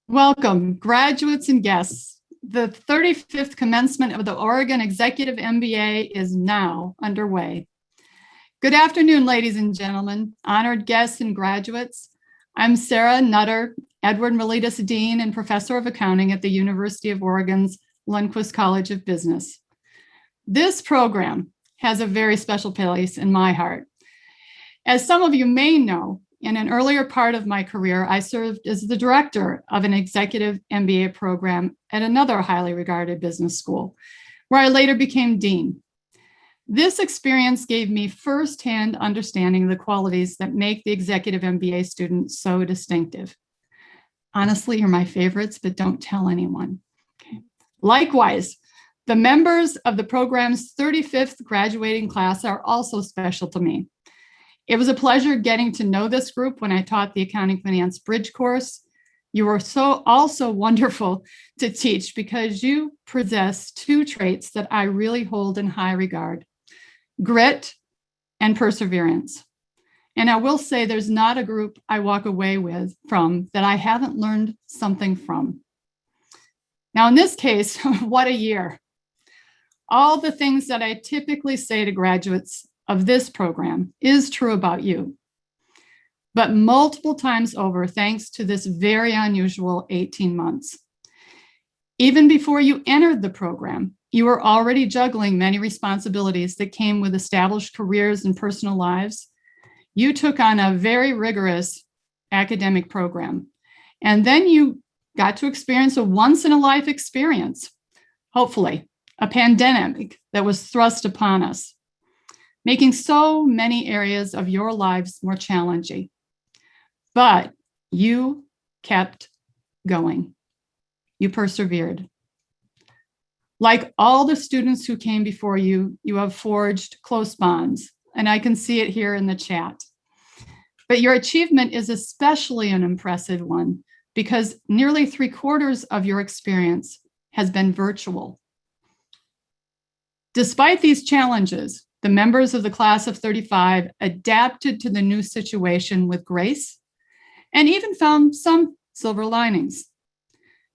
Welcome, graduates and guests. The 35th commencement of the Oregon Executive MBA is now underway. Good afternoon, ladies and gentlemen, honored guests and graduates. I'm Sarah Nutter, Edward Miletus Dean and Professor of Accounting at the University of Oregon's Lundquist College of Business. This program has a very special place in my heart. As some of you may know, in an earlier part of my career, I served as the director of an executive MBA program at another highly regarded business school, where I later became dean. This experience gave me firsthand understanding of the qualities that make the executive MBA student so distinctive. Honestly, you're my favorites, but don't tell anyone. Okay. Likewise, the members of the program's 35th graduating class are also special to me. It was a pleasure getting to know this group when I taught the Accounting Finance Bridge course. You were also wonderful to teach because you possess two traits that I really hold in high regard: grit and perseverance. And I will say there's not a group I walk away from that I haven't learned something from. Now, in this case, what a year. All the things that I typically say to graduates of this program is true about you, but multiple times over, thanks to this very unusual 18 months. Even before you entered the program, you were already juggling many responsibilities that came with established careers and personal lives. You took on a very rigorous academic program, and then you got to experience a once-in-a-life experience, hopefully, a pandemic that was thrust upon us, making so many areas of your lives more challenging. But you kept going. You persevered. Like all the students who came before you, you have forged close bonds, and I can see it here in the chat. But your achievement is especially an impressive one because nearly 3/4 of your experience has been virtual. Despite these challenges, the members of the class of 35 adapted to the new situation with grace and even found some silver linings.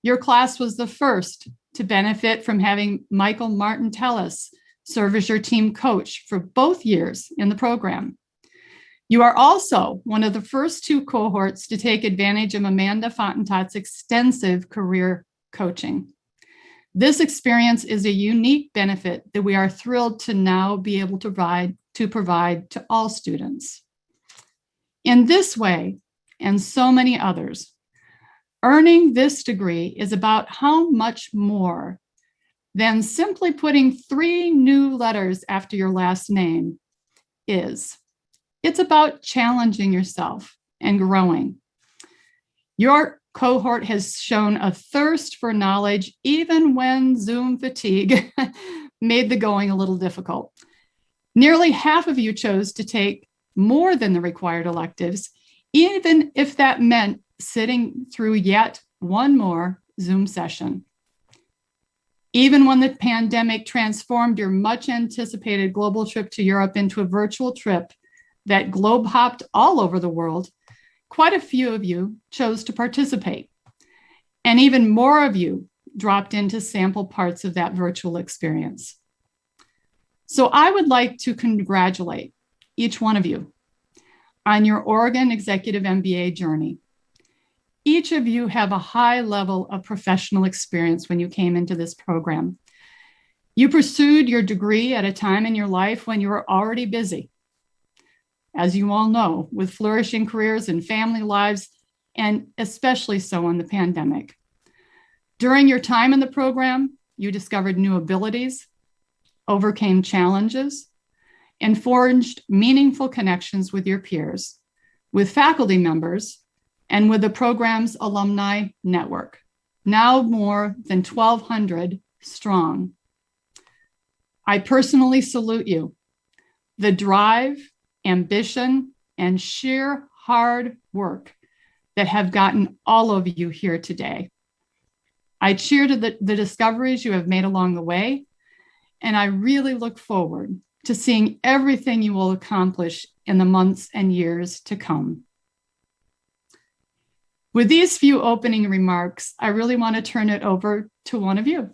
Your class was the first to benefit from having Michael Martin-Tellis serve as your team coach for both years in the program. You are also one of the first two cohorts to take advantage of Amanda Fontenot's extensive career coaching. This experience is a unique benefit that we are thrilled to now be able to provide to all students. In this way, and so many others, earning this degree is about how much more than simply putting 3 new letters after your last name is. It's about challenging yourself and growing. Your cohort has shown a thirst for knowledge even when Zoom fatigue made the going a little difficult. Nearly half of you chose to take more than the required electives, even if that meant sitting through yet one more Zoom session. Even when the pandemic transformed your much anticipated global trip to Europe into a virtual trip that globe hopped all over the world, quite a few of you chose to participate, and even more of you dropped into sample parts of that virtual experience. So I would like to congratulate each one of you on your Oregon Executive MBA journey. Each of you have a high level of professional experience when you came into this program. You pursued your degree at a time in your life when you were already busy, as you all know, with flourishing careers and family lives, and especially so in the pandemic. During your time in the program, you discovered new abilities, overcame challenges, and forged meaningful connections with your peers, with faculty members, and with the program's alumni network, now more than 1,200 strong. I personally salute you. The drive, ambition, and sheer hard work that have gotten all of you here today. I cheer to the discoveries you have made along the way, and I really look forward to seeing everything you will accomplish in the months and years to come. With these few opening remarks, I really want to turn it over to one of you.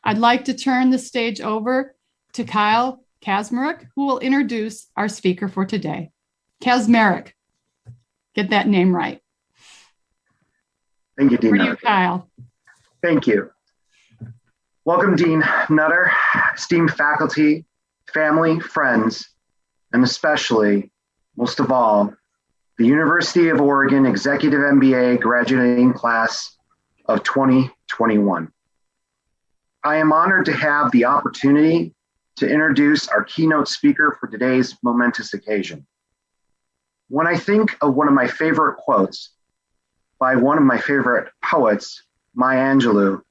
I'd like to turn the stage over to Kyle Kazmarek, who will introduce our speaker for today. Kazmarek, get that name right. Thank you, Dean. For you, Kyle. Thank you. Welcome, Dean Nutter, esteemed faculty, family, friends, and especially, most of all, the University of Oregon Executive MBA graduating class of 2021. I am honored to have the opportunity to introduce our keynote speaker for today's momentous occasion. When I think of one of my favorite quotes by one of my favorite poets, Maya Angelou,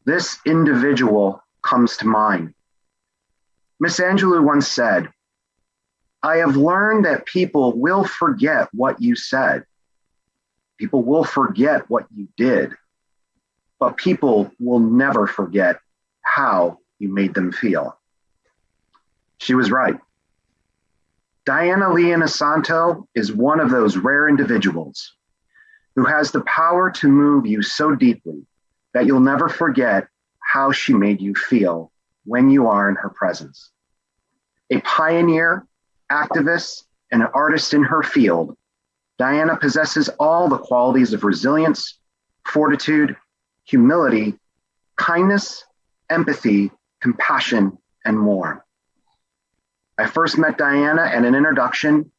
this individual comes to mind. Miss Angelou once said, "I have learned that people will forget what you said. People will forget what you did, but people will never forget how you made them feel." She was right. Diana Lee Inosanto is one of those rare individuals who has the power to move you so deeply that you'll never forget how she made you feel when you are in her presence. A pioneer, activist, and an artist in her field, Diana possesses all the qualities of resilience, fortitude, humility, kindness, empathy, compassion, and more. I first met Diana at an introduction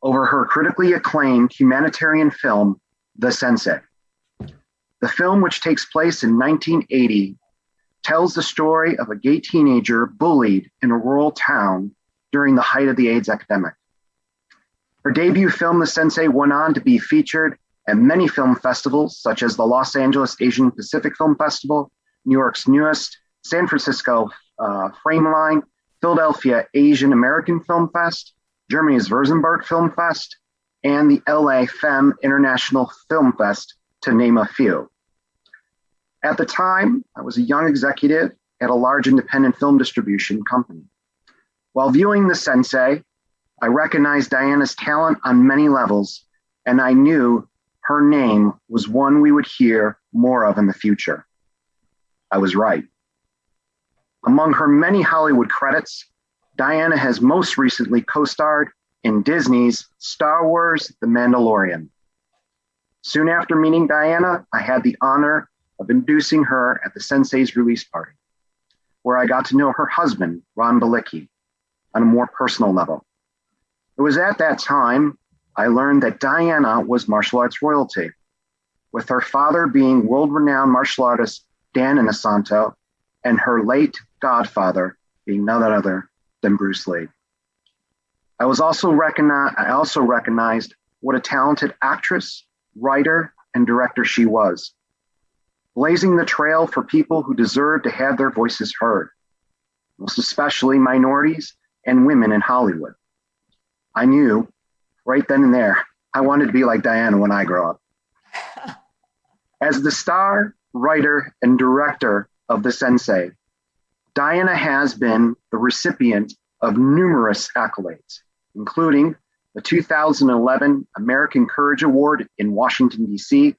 over her critically acclaimed humanitarian film, The Sensei. The film, which takes place in 1980, tells the story of a gay teenager bullied in a rural town during the height of the AIDS epidemic. Her debut film, The Sensei, went on to be featured at many film festivals, such as the Los Angeles Asian Pacific Film Festival, New York's newest, San Francisco Frameline, Philadelphia Asian American Film Fest, Germany's Würzburg Film Fest, and the LA Femme International Film Fest, to name a few. At the time, I was a young executive at a large independent film distribution company. While viewing The Sensei, I recognized Diana's talent on many levels, and I knew her name was one we would hear more of in the future. I was right. Among her many Hollywood credits, Diana has most recently co-starred in Disney's Star Wars: The Mandalorian. Soon after meeting Diana, I had the honor of introducing her at the Sensei's release party, where I got to know her husband, Ron Balicki, on a more personal level. It was at that time I learned that Diana was martial arts royalty, with her father being world-renowned martial artist Dan Inosanto and her late godfather being none other than Bruce Lee. I also recognized what a talented actress, writer, and director she was, blazing the trail for people who deserve to have their voices heard, most especially minorities and women in Hollywood. I knew right then and there I wanted to be like Diana when I grow up. As the star, writer, and director of The Sensei, Diana has been the recipient of numerous accolades, including the 2011 American Courage Award in Washington, D.C.,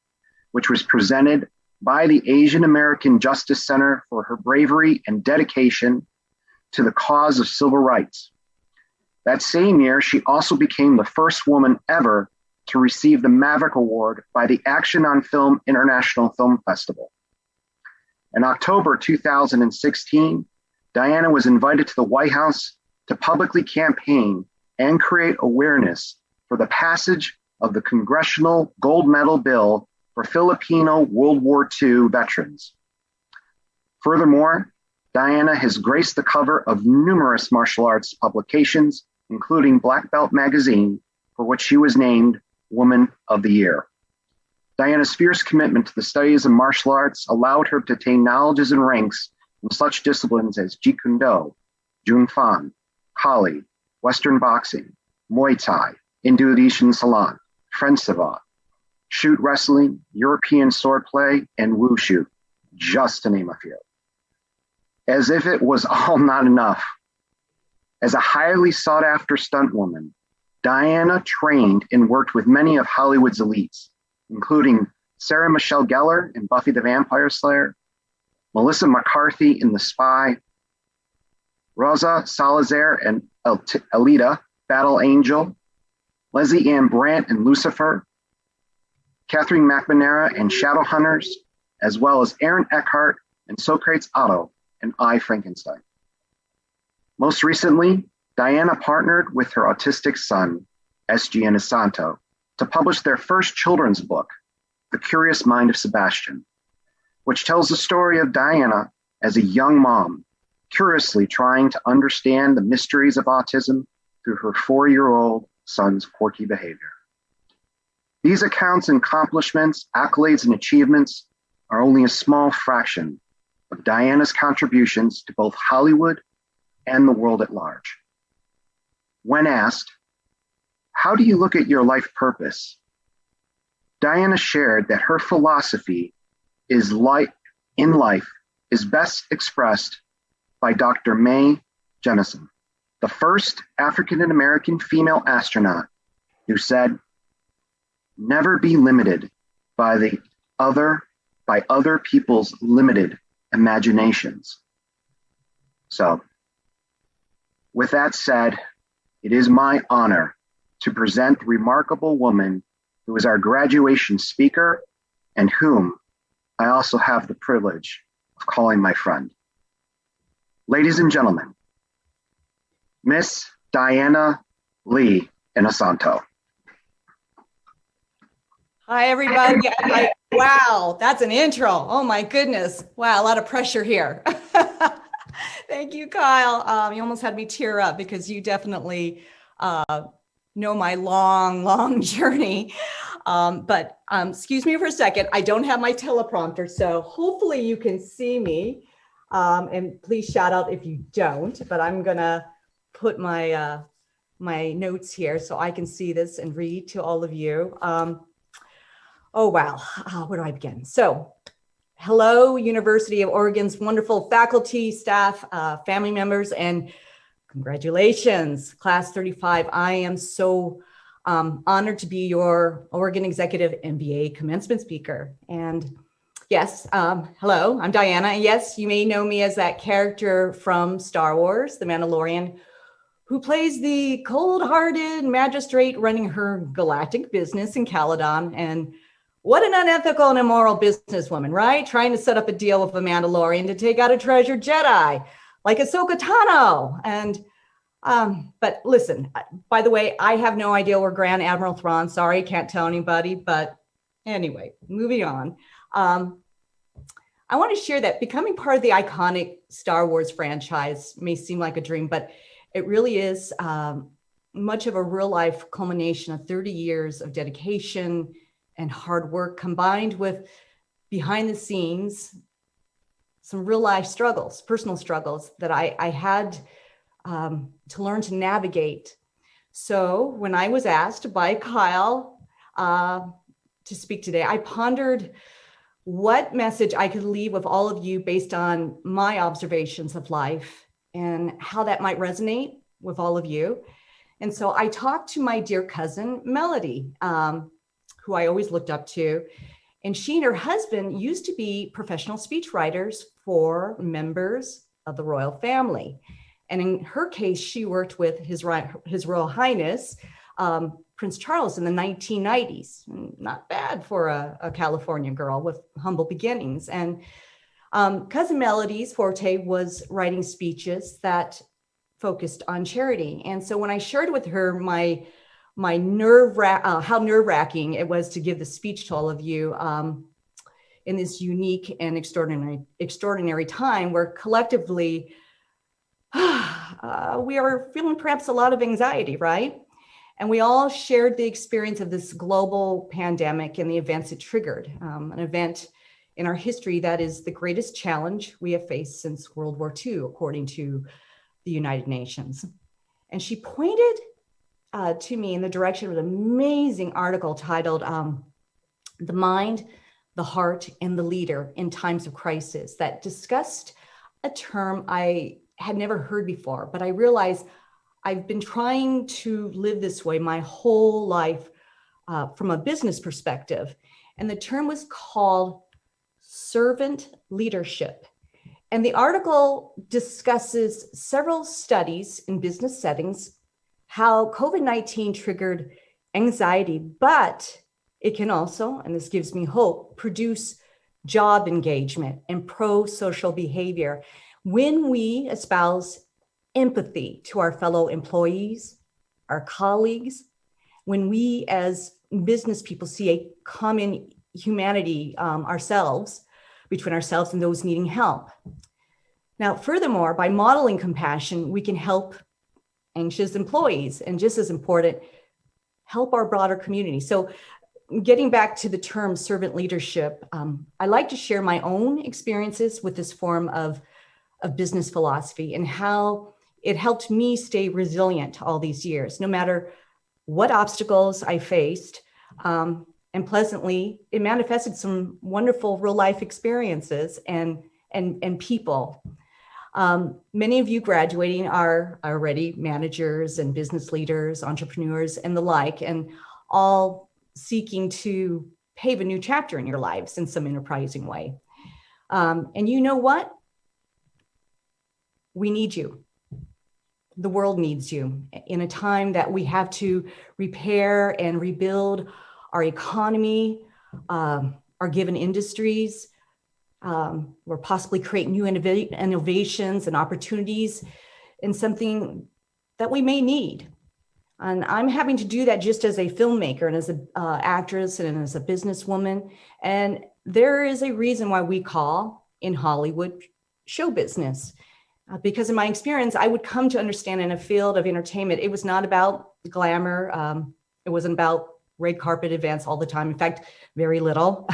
which was presented by the Asian American Justice Center for her bravery and dedication to the cause of civil rights. That same year, she also became the first woman ever to receive the Maverick Award by the Action on Film International Film Festival. In October 2016, Diana was invited to the White House to publicly campaign and create awareness for the passage of the Congressional Gold Medal Bill for Filipino World War II veterans. Furthermore, Diana has graced the cover of numerous martial arts publications, including Black Belt Magazine, for which she was named Woman of the Year. Diana's fierce commitment to the studies of martial arts allowed her to attain knowledges and ranks in such disciplines as Jeet Kune Do, Jun Fan, Kali, Western boxing, Muay Thai, Indonesian Silat, French Savate, shoot wrestling, European swordplay, and wushu, just to name a few. As if it was all not enough, as a highly sought-after stunt woman, Diana trained and worked with many of Hollywood's elites, including Sarah Michelle Gellar in Buffy the Vampire Slayer, Melissa McCarthy in The Spy, Rosa Salazar and Alita, Battle Angel, Leslie Ann Brandt in Lucifer, Catherine McNamara in Shadowhunters, as well as Aaron Eckhart and Socrates Otto in I, Frankenstein. Most recently, Diana partnered with her autistic son, S.G. Inisanto, to publish their first children's book, The Curious Mind of Sebastian, which tells the story of Diana as a young mom, curiously trying to understand the mysteries of autism through her 4-year-old son's quirky behavior. These accounts and accomplishments, accolades, and achievements are only a small fraction of Diana's contributions to both Hollywood and the world at large. When asked, "How do you look at your life purpose?" Diana shared that her philosophy in life is best expressed by Dr. Mae Jemison, the first African-American female astronaut, who said, "Never be limited by other people's limited imaginations." So, with that said, it is my honor to present the remarkable woman who is our graduation speaker and whom I also have the privilege of calling my friend. Ladies and gentlemen, Miss Diana Lee Inisanto. Hi, everybody. Wow, that's an intro. Oh, my goodness. Wow, a lot of pressure here. Thank you, Kyle. You almost had me tear up because you definitely know my long journey. But excuse me for a second. I don't have my teleprompter, so hopefully you can see me. And please shout out if you don't, but I'm going to put my notes here so I can see this and read to all of you. Oh, wow. Where do I begin? So, hello, University of Oregon's wonderful faculty, staff, family members, and congratulations, Class 35. I am so honored to be your Oregon Executive MBA Commencement Speaker. And yes, hello, I'm Diana. And yes, you may know me as that character from Star Wars, The Mandalorian, who plays the cold-hearted magistrate running her galactic business in Caledon. And what an unethical and immoral businesswoman, right? Trying to set up a deal with the Mandalorian to take out a treasured Jedi, like Ahsoka Tano. And, but listen, by the way, I have no idea where Grand Admiral Thrawn, sorry, can't tell anybody, but anyway, moving on. I want to share that becoming part of the iconic Star Wars franchise may seem like a dream, but it really is much of a real life culmination of 30 years of dedication and hard work combined with behind the scenes, some real life struggles, personal struggles that I had to learn to navigate. So when I was asked by Kyle to speak today, I pondered what message I could leave with all of you based on my observations of life and how that might resonate with all of you. And so I talked to my dear cousin, Melody, who I always looked up to. And she and her husband used to be professional speechwriters for members of the royal family. And in her case, she worked with His Royal Highness, Prince Charles in the 1990s. Not bad for a California girl with humble beginnings. And Cousin Melody's forte was writing speeches that focused on charity. And so when I shared with her my how nerve-wracking it was to give the speech to all of you in this unique and extraordinary time where collectively we are feeling perhaps a lot of anxiety, right? And we all shared the experience of this global pandemic and the events it triggered, an event in our history that is the greatest challenge we have faced since World War II, according to the United Nations. And she pointed to me in the direction of an amazing article titled The Mind, the Heart, and the Leader in Times of Crisis that discussed a term I had never heard before, but I realized I've been trying to live this way my whole life from a business perspective. And the term was called servant leadership. And the article discusses several studies in business settings, how COVID-19 triggered anxiety, but it can also, and this gives me hope, produce job engagement and pro-social behavior when we espouse empathy to our fellow employees, our colleagues, when we as business people see a common humanity between ourselves and those needing help. Now, furthermore, by modeling compassion, we can help anxious employees, and just as important, help our broader community. So getting back to the term servant leadership, I like to share my own experiences with this form of business philosophy and how it helped me stay resilient all these years, no matter what obstacles I faced. And pleasantly, it manifested some wonderful real life experiences and people. Many of you graduating are already managers and business leaders, entrepreneurs, and the like, and all seeking to pave a new chapter in your lives in some enterprising way. And you know what? We need you. The world needs you in a time that we have to repair and rebuild our economy, our given industries, or possibly create new innovations and opportunities in something that we may need. And I'm having to do that just as a filmmaker and as an actress and as a businesswoman. And there is a reason why we call in Hollywood show business. Because in my experience, I would come to understand in a field of entertainment, it was not about glamour. It wasn't about red carpet events all the time. In fact, very little.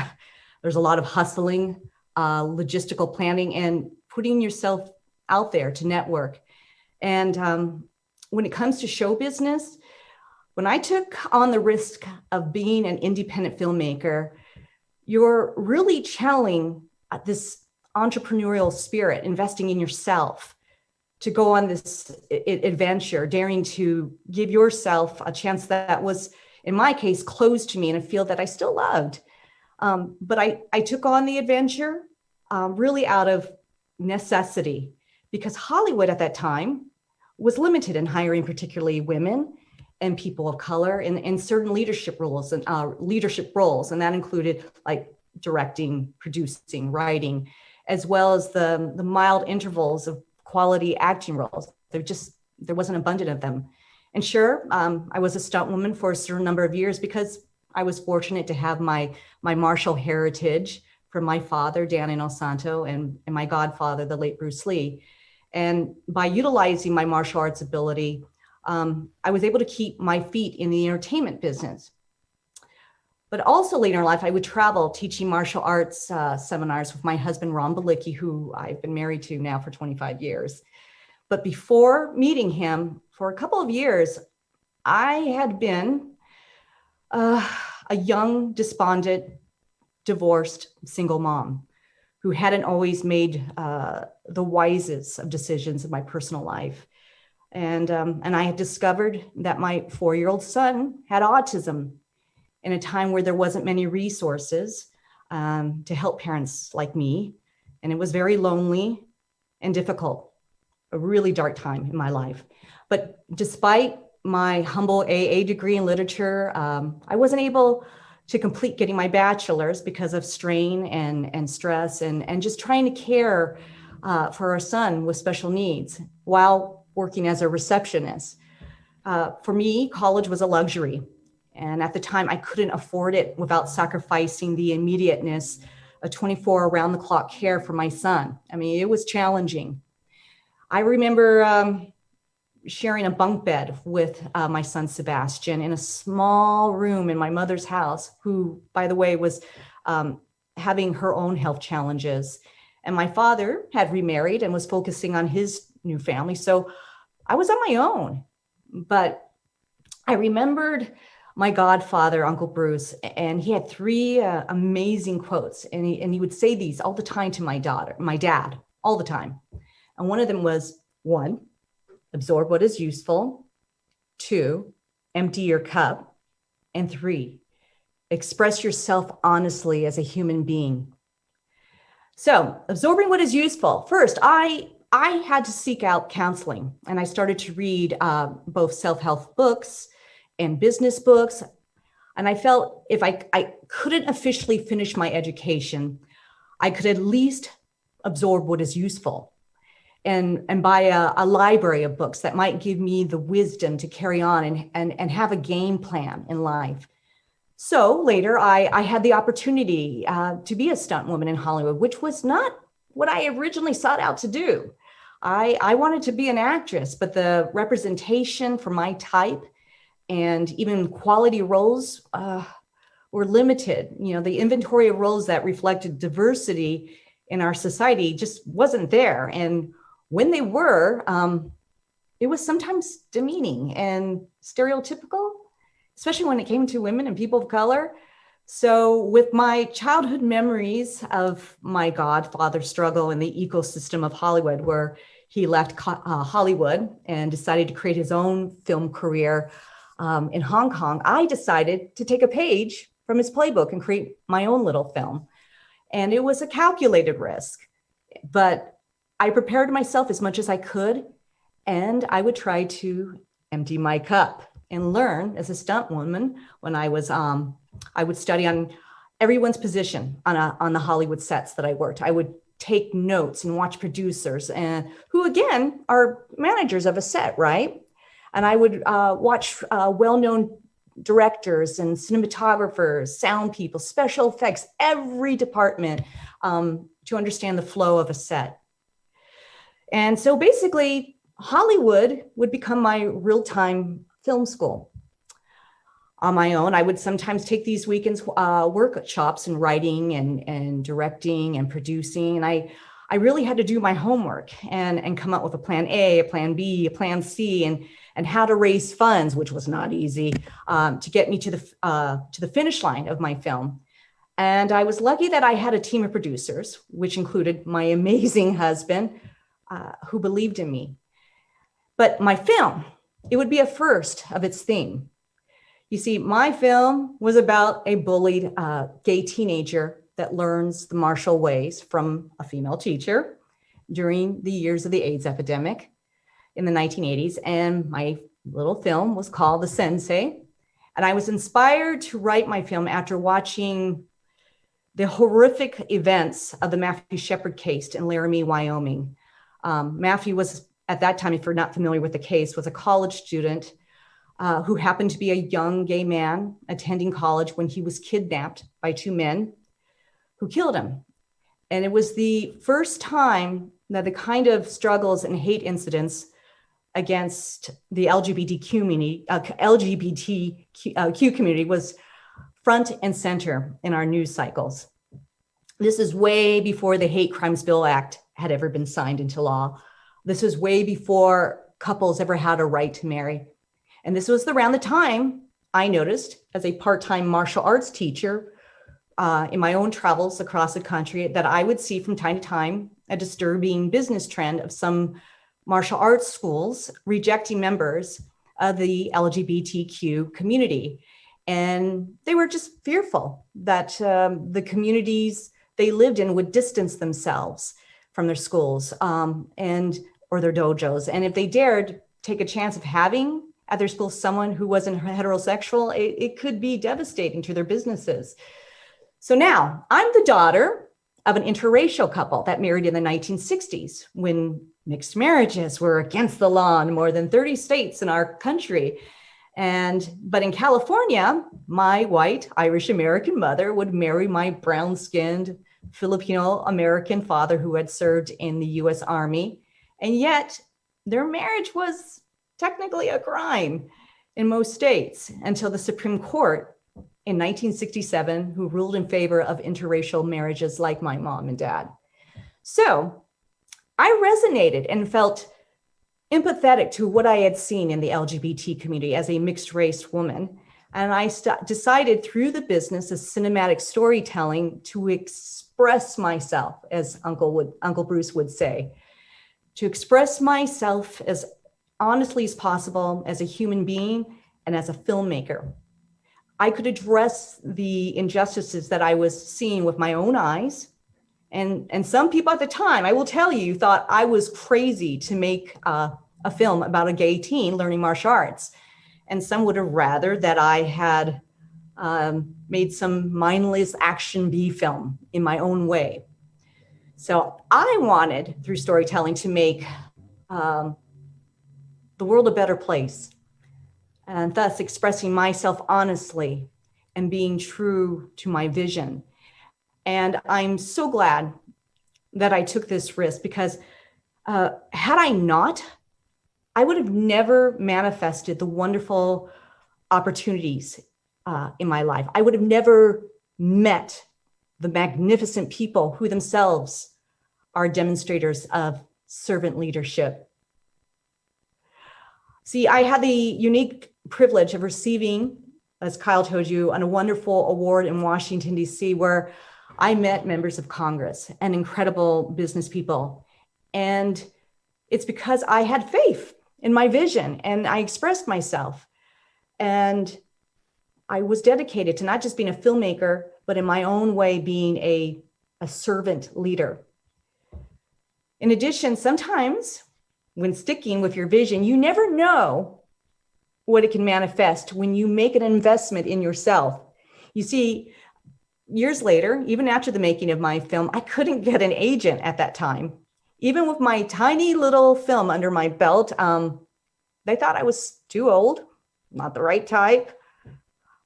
There's a lot of hustling, logistical planning, and putting yourself out there to network. And when it comes to show business, when I took on the risk of being an independent filmmaker, you're really channeling this entrepreneurial spirit, investing in yourself to go on this adventure, daring to give yourself a chance that was, in my case, closed to me in a field that I still loved. But I took on the adventure really out of necessity, because Hollywood at that time was limited in hiring particularly women and people of color in certain leadership roles. And that included like directing, producing, writing, as well as the mild intervals of quality acting roles. There wasn't abundant of them. And sure, I was a stunt woman for a certain number of years because I was fortunate to have my martial heritage from my father, Dan Inosanto, and my godfather, the late Bruce Lee. And by utilizing my martial arts ability, I was able to keep my feet in the entertainment business. But also later in life, I would travel teaching martial arts seminars with my husband, Ron Balicki, who I've been married to now for 25 years. But before meeting him, for a couple of years, I had been a young, despondent, divorced, single mom who hadn't always made the wisest of decisions in my personal life. And I had discovered that my 4-year-old son had autism in a time where there wasn't many resources to help parents like me. And it was very lonely and difficult, a really dark time in my life. But despite my humble AA degree in literature, I wasn't able to complete getting my bachelor's because of strain and stress and just trying to care for our son with special needs while working as a receptionist. For me, college was a luxury. And at the time, I couldn't afford it without sacrificing the immediateness of 24 around-the-clock care for my son. I mean, it was challenging. I remember sharing a bunk bed with my son, Sebastian, in a small room in my mother's house, who, by the way, was having her own health challenges. And my father had remarried and was focusing on his new family. So I was on my own. But I remembered my godfather, Uncle Bruce, and he had 3 amazing quotes. And he would say these all the time to my dad, all the time. And one of them was, 1, absorb what is useful. 2, empty your cup. And 3, express yourself honestly as a human being. So absorbing what is useful. First, I had to seek out counseling, and I started to read both self-help books and business books. And I felt if I couldn't officially finish my education, I could at least absorb what is useful and buy a library of books that might give me the wisdom to carry on and have a game plan in life. So later, I had the opportunity to be a stunt woman in Hollywood, which was not what I originally sought out to do. I wanted to be an actress, but the representation for my type and even quality roles were limited. You know, the inventory of roles that reflected diversity in our society just wasn't there. And when they were, it was sometimes demeaning and stereotypical, especially when it came to women and people of color. So with my childhood memories of my godfather's struggle in the ecosystem of Hollywood, where he left Hollywood and decided to create his own film career in Hong Kong, I decided to take a page from his playbook and create my own little film. And it was a calculated risk, but I prepared myself as much as I could, and I would try to empty my cup and learn as a stunt woman. When I was, I would study on everyone's position on the Hollywood sets that I worked. I would take notes and watch producers, and who again are managers of a set, right? And I would watch well-known directors and cinematographers, sound people, special effects, every department to understand the flow of a set. And so basically, Hollywood would become my real-time film school. On my own, I would sometimes take these weekends workshops in writing and directing and producing. And I really had to do my homework and come up with a plan A, a plan B, a plan C, and how to raise funds, which was not easy, to get me to the finish line of my film. And I was lucky that I had a team of producers, which included my amazing husband, who believed in me. But my film, it would be a first of its theme. You see, my film was about a bullied gay teenager that learns the martial ways from a female teacher during the years of the AIDS epidemic in the 1980s. And my little film was called The Sensei. And I was inspired to write my film after watching the horrific events of the Matthew Shepard case in Laramie, Wyoming. Matthew was, at that time, if you're not familiar with the case, was a college student who happened to be a young gay man attending college when he was kidnapped by two men who killed him. And it was the first time that the kind of struggles and hate incidents against the LGBTQ community was front and center in our news cycles. This is way before the Hate Crimes Bill Act had ever been signed into law. This was way before couples ever had a right to marry. And this was around the time I noticed, as a part-time martial arts teacher in my own travels across the country, that I would see from time to time a disturbing business trend of some martial arts schools rejecting members of the LGBTQ community. And they were just fearful that the communities they lived in would distance themselves from their schools or their dojos. And if they dared take a chance of having at their school someone who wasn't heterosexual, it could be devastating to their businesses. So now I'm the daughter of an interracial couple that married in the 1960s when mixed marriages were against the law in more than 30 states in our country. But in California, my white Irish American mother would marry my brown-skinned Filipino American father who had served in the US Army. And yet their marriage was technically a crime in most states until the Supreme Court in 1967, who ruled in favor of interracial marriages like my mom and dad. So I resonated and felt empathetic to what I had seen in the LGBT community as a mixed race woman. And I decided through the business of cinematic storytelling to express myself, as Uncle Bruce would say, to express myself as honestly as possible as a human being and as a filmmaker. I could address the injustices that I was seeing with my own eyes. And some people at the time, I will tell you, thought I was crazy to make a film about a gay teen learning martial arts. And some would have rather that I had made some mindless action B film in my own way. So I wanted, through storytelling, to make the world a better place, and thus expressing myself honestly and being true to my vision. And I'm so glad that I took this risk, because had I not, I would have never manifested the wonderful opportunities in my life. I would have never met the magnificent people who themselves are demonstrators of servant leadership. See, I had the unique privilege of receiving, as Kyle told you, a wonderful award in Washington, D.C., where I met members of Congress and incredible business people. And it's because I had faith in my vision and I expressed myself. And I was dedicated to not just being a filmmaker, but in my own way, being a servant leader. In addition, sometimes when sticking with your vision, you never know what it can manifest when you make an investment in yourself. You see, years later, even after the making of my film, I couldn't get an agent at that time. Even with my tiny little film under my belt, they thought I was too old, not the right type.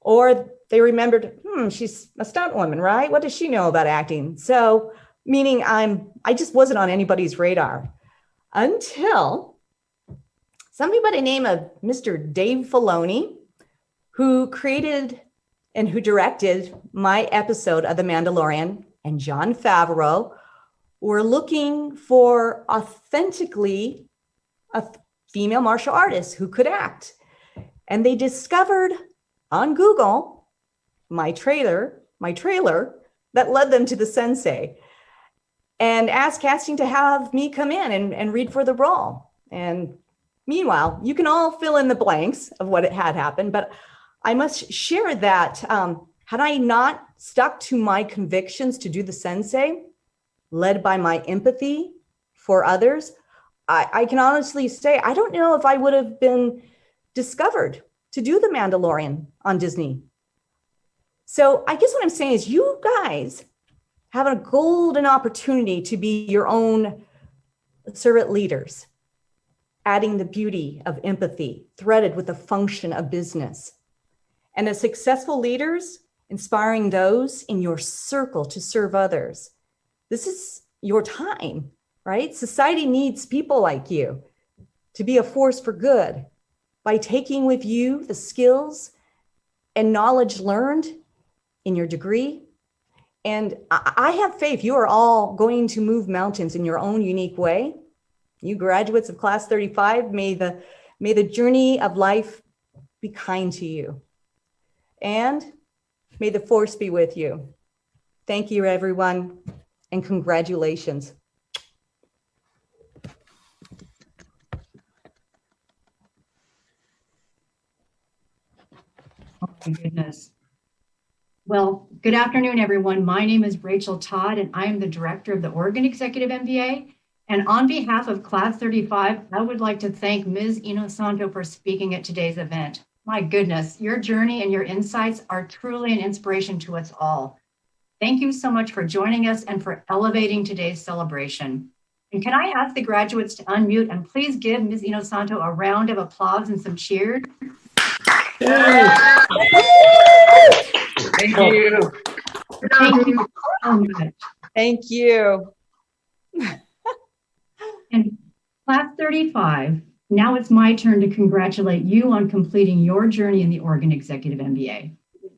Or they remembered, she's a stunt woman, right? What does she know about acting? So, meaning I just wasn't on anybody's radar until somebody by the name of Mr. Dave Filoni, who created and who directed my episode of The Mandalorian, and Jon Favreau were looking for authentically a female martial artist who could act. And they discovered on Google my trailer that led them to the sensei, and asked casting to have me come in and read for the role. And meanwhile, you can all fill in the blanks of what it had happened, but I must share that had I not stuck to my convictions to do the sensei, led by my empathy for others, I can honestly say, I don't know if I would have been discovered to do The Mandalorian on Disney. So I guess what I'm saying is you guys have a golden opportunity to be your own servant leaders, adding the beauty of empathy, threaded with the function of business. And as successful leaders, inspiring those in your circle to serve others. This is your time, right? Society needs people like you to be a force for good by taking with you the skills and knowledge learned in your degree. And I have faith you are all going to move mountains in your own unique way. You graduates of class 35, may the journey of life be kind to you. And may the force be with you. Thank you, everyone, and congratulations. Oh my goodness. Well, good afternoon, everyone. My name is Rachel Todd, and I am the director of the Oregon Executive MBA. And on behalf of Class 35, I would like to thank Ms. Inosanto for speaking at today's event. My goodness, your journey and your insights are truly an inspiration to us all. Thank you so much for joining us and for elevating today's celebration. And can I ask the graduates to unmute and please give Ms. Inosanto a round of applause and some cheers? Thank you. Thank you so much. Thank you. And Class 35, now it's my turn to congratulate you on completing your journey in the Oregon Executive MBA.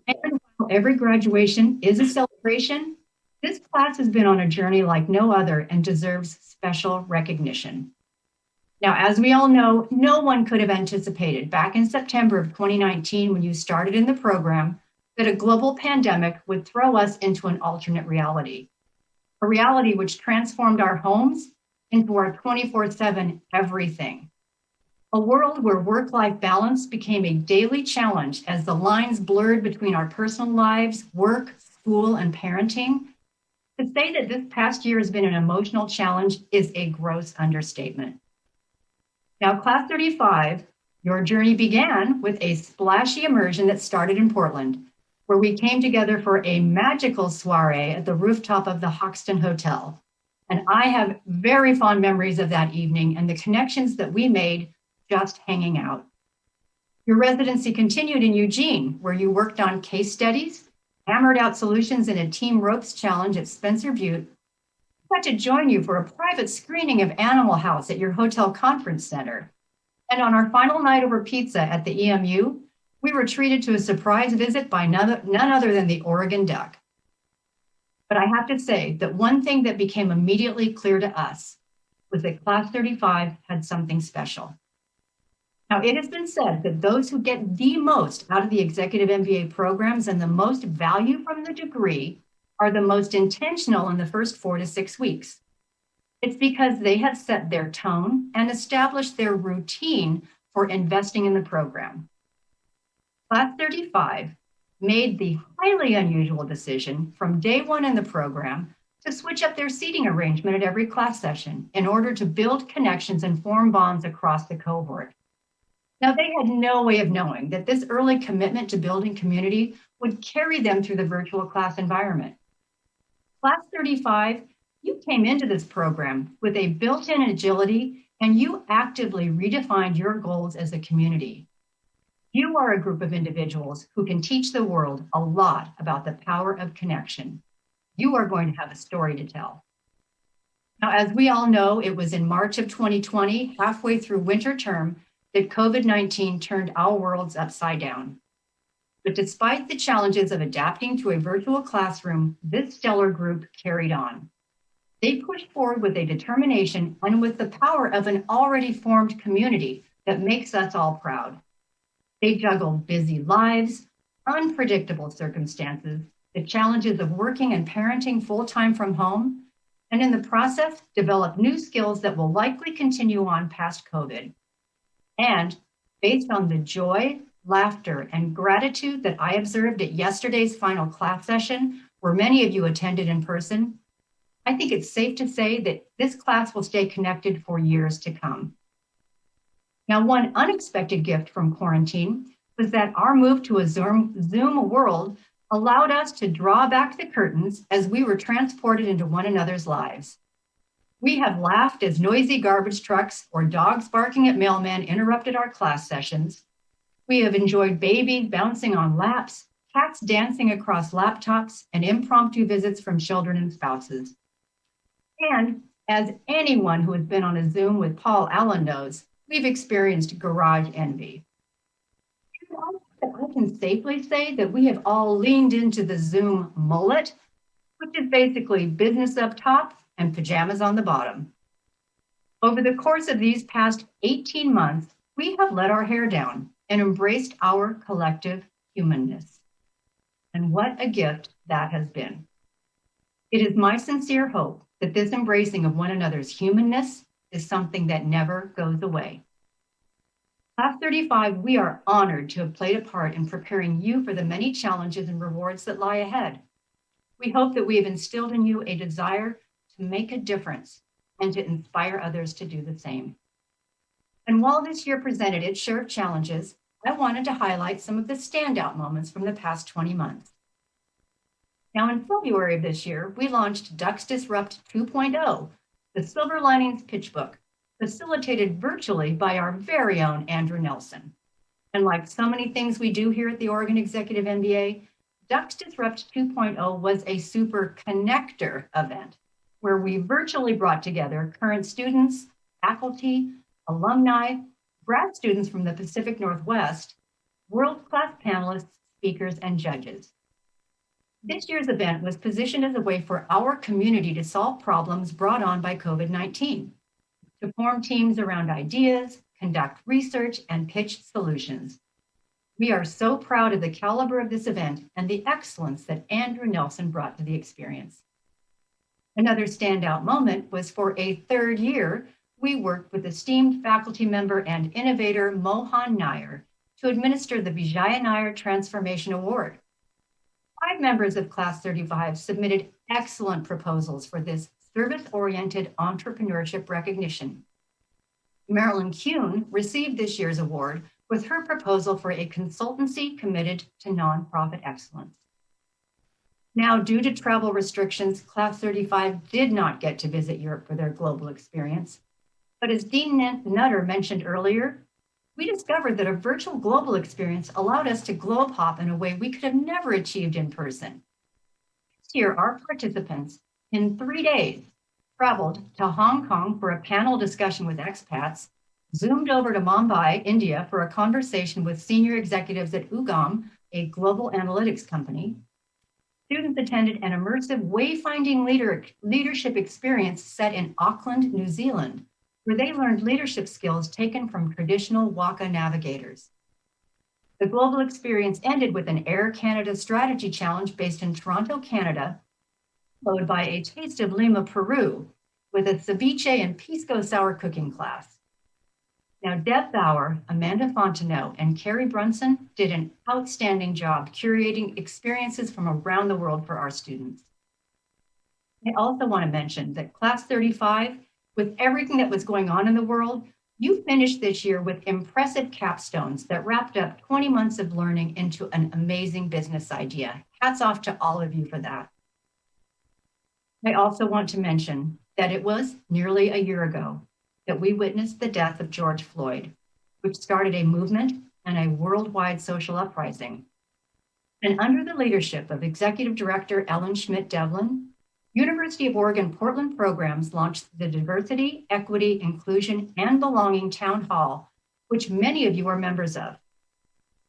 And while every graduation is a celebration, this class has been on a journey like no other and deserves special recognition. Now, as we all know, no one could have anticipated back in September of 2019 when you started in the program that a global pandemic would throw us into an alternate reality, a reality which transformed our homes into our 24/7 everything. A world where work-life balance became a daily challenge as the lines blurred between our personal lives, work, school, and parenting. To say that this past year has been an emotional challenge is a gross understatement. Now, Class 35, your journey began with a splashy immersion that started in Portland, where we came together for a magical soiree at the rooftop of the Hoxton Hotel. And I have very fond memories of that evening and the connections that we made just hanging out. Your residency continued in Eugene, where you worked on case studies, hammered out solutions in a team ropes challenge at Spencer Butte. I got to join you for a private screening of Animal House at your hotel conference center. And on our final night over pizza at the EMU, we were treated to a surprise visit by none other than the Oregon Duck. But I have to say that one thing that became immediately clear to us was that Class 35 had something special. Now, it has been said that those who get the most out of the Executive MBA programs and the most value from the degree are the most intentional in the first 4 to 6 weeks. It's because they have set their tone and established their routine for investing in the program. Class 35 made the highly unusual decision from day one in the program to switch up their seating arrangement at every class session in order to build connections and form bonds across the cohort. Now, they had no way of knowing that this early commitment to building community would carry them through the virtual class environment. Class 35, you came into this program with a built-in agility, and you actively redefined your goals as a community. You are a group of individuals who can teach the world a lot about the power of connection. You are going to have a story to tell. Now, as we all know, it was in March of 2020, halfway through winter term, that COVID-19 turned our worlds upside down. But despite the challenges of adapting to a virtual classroom, this stellar group carried on. They pushed forward with a determination and with the power of an already formed community that makes us all proud. They juggled busy lives, unpredictable circumstances, the challenges of working and parenting full-time from home, and in the process, developed new skills that will likely continue on past COVID. And based on the joy, laughter, and gratitude that I observed at yesterday's final class session, where many of you attended in person, I think it's safe to say that this class will stay connected for years to come. Now, one unexpected gift from quarantine was that our move to a Zoom world allowed us to draw back the curtains as we were transported into one another's lives. We have laughed as noisy garbage trucks or dogs barking at mailmen interrupted our class sessions. We have enjoyed babies bouncing on laps, cats dancing across laptops, and impromptu visits from children and spouses. And as anyone who has been on a Zoom with Paul Allen knows, we've experienced garage envy. I can safely say that we have all leaned into the Zoom mullet, which is basically business up top and pajamas on the bottom. Over the course of these past 18 months, we have let our hair down and embraced our collective humanness. And what a gift that has been. It is my sincere hope that this embracing of one another's humanness is something that never goes away. Class 35, we are honored to have played a part in preparing you for the many challenges and rewards that lie ahead. We hope that we have instilled in you a desire to make a difference and to inspire others to do the same. And while this year presented its share of challenges, I wanted to highlight some of the standout moments from the past 20 months. Now, in February of this year, we launched Ducks Disrupt 2.0, the Silver Linings Pitch Book, facilitated virtually by our very own Andrew Nelson. And like so many things we do here at the Oregon Executive MBA, Ducks Disrupt 2.0 was a super connector event where we virtually brought together current students, faculty, alumni, grad students from the Pacific Northwest, world-class panelists, speakers, and judges. This year's event was positioned as a way for our community to solve problems brought on by COVID-19, to form teams around ideas, conduct research, and pitch solutions. We are so proud of the caliber of this event and the excellence that Andrew Nelson brought to the experience. Another standout moment was for a third year, we worked with esteemed faculty member and innovator Mohan Nair to administer the Vijaya Nair Transformation Award. 5 members of Class 35 submitted excellent proposals for this service-oriented entrepreneurship recognition. Marilyn Kuhn received this year's award with her proposal for a consultancy committed to nonprofit excellence. Now, due to travel restrictions, Class 35 did not get to visit Europe for their global experience. But as Dean Nutter mentioned earlier, we discovered that a virtual global experience allowed us to globe hop in a way we could have never achieved in person. This year, our participants, in 3 days, traveled to Hong Kong for a panel discussion with expats, zoomed over to Mumbai, India, for a conversation with senior executives at Ugam, a global analytics company. Students attended an immersive wayfinding leadership experience set in Auckland, New Zealand, where they learned leadership skills taken from traditional Waka navigators. The global experience ended with an Air Canada strategy challenge based in Toronto, Canada, followed by a taste of Lima, Peru, with a ceviche and pisco sour cooking class. Now, Deb Bauer, Amanda Fontenot, and Carrie Brunson did an outstanding job curating experiences from around the world for our students. I also want to mention that Class 35, with everything that was going on in the world, you finished this year with impressive capstones that wrapped up 20 months of learning into an amazing business idea. Hats off to all of you for that. I also want to mention that it was nearly a year ago that we witnessed the death of George Floyd, which started a movement and a worldwide social uprising. And under the leadership of Executive Director Ellen Schmidt-Devlin, University of Oregon Portland Programs launched the Diversity, Equity, Inclusion, and Belonging Town Hall, which many of you are members of.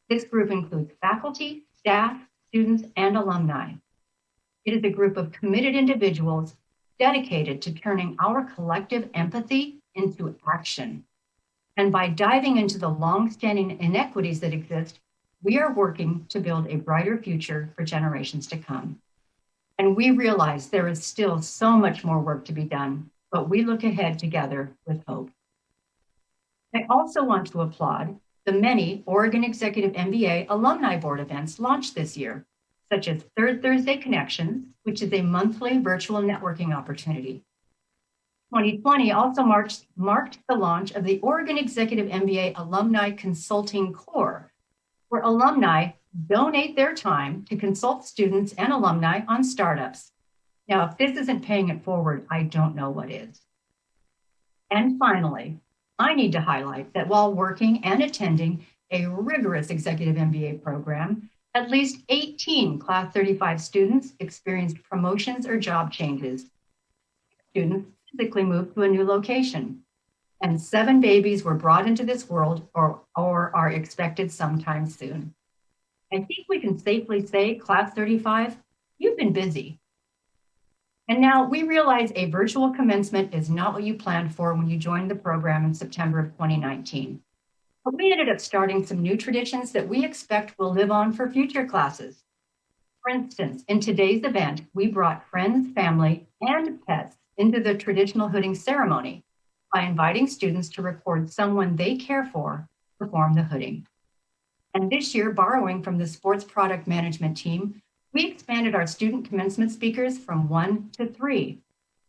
This group includes faculty, staff, students, and alumni. It is a group of committed individuals dedicated to turning our collective empathy into action. And by diving into the long-standing inequities that exist, we are working to build a brighter future for generations to come. And we realize there is still so much more work to be done, but we look ahead together with hope. I also want to applaud the many Oregon Executive MBA Alumni Board events launched this year, such as Third Thursday Connections, which is a monthly virtual networking opportunity. 2020 also marked the launch of the Oregon Executive MBA Alumni Consulting Corps, where alumni donate their time to consult students and alumni on startups. Now, if this isn't paying it forward, I don't know what is. And finally, I need to highlight that while working and attending a rigorous executive MBA program, at least 18 Class 35 students experienced promotions or job changes. Students physically moved to a new location, and 7 babies were brought into this world or are expected sometime soon. I think we can safely say, Class 35, you've been busy. And now we realize a virtual commencement is not what you planned for when you joined the program in September of 2019. But we ended up starting some new traditions that we expect will live on for future classes. For instance, in today's event, we brought friends, family, and pets into the traditional hooding ceremony by inviting students to record someone they care for perform the hooding. And this year, borrowing from the sports product management team, we expanded our student commencement speakers from 1 to 3.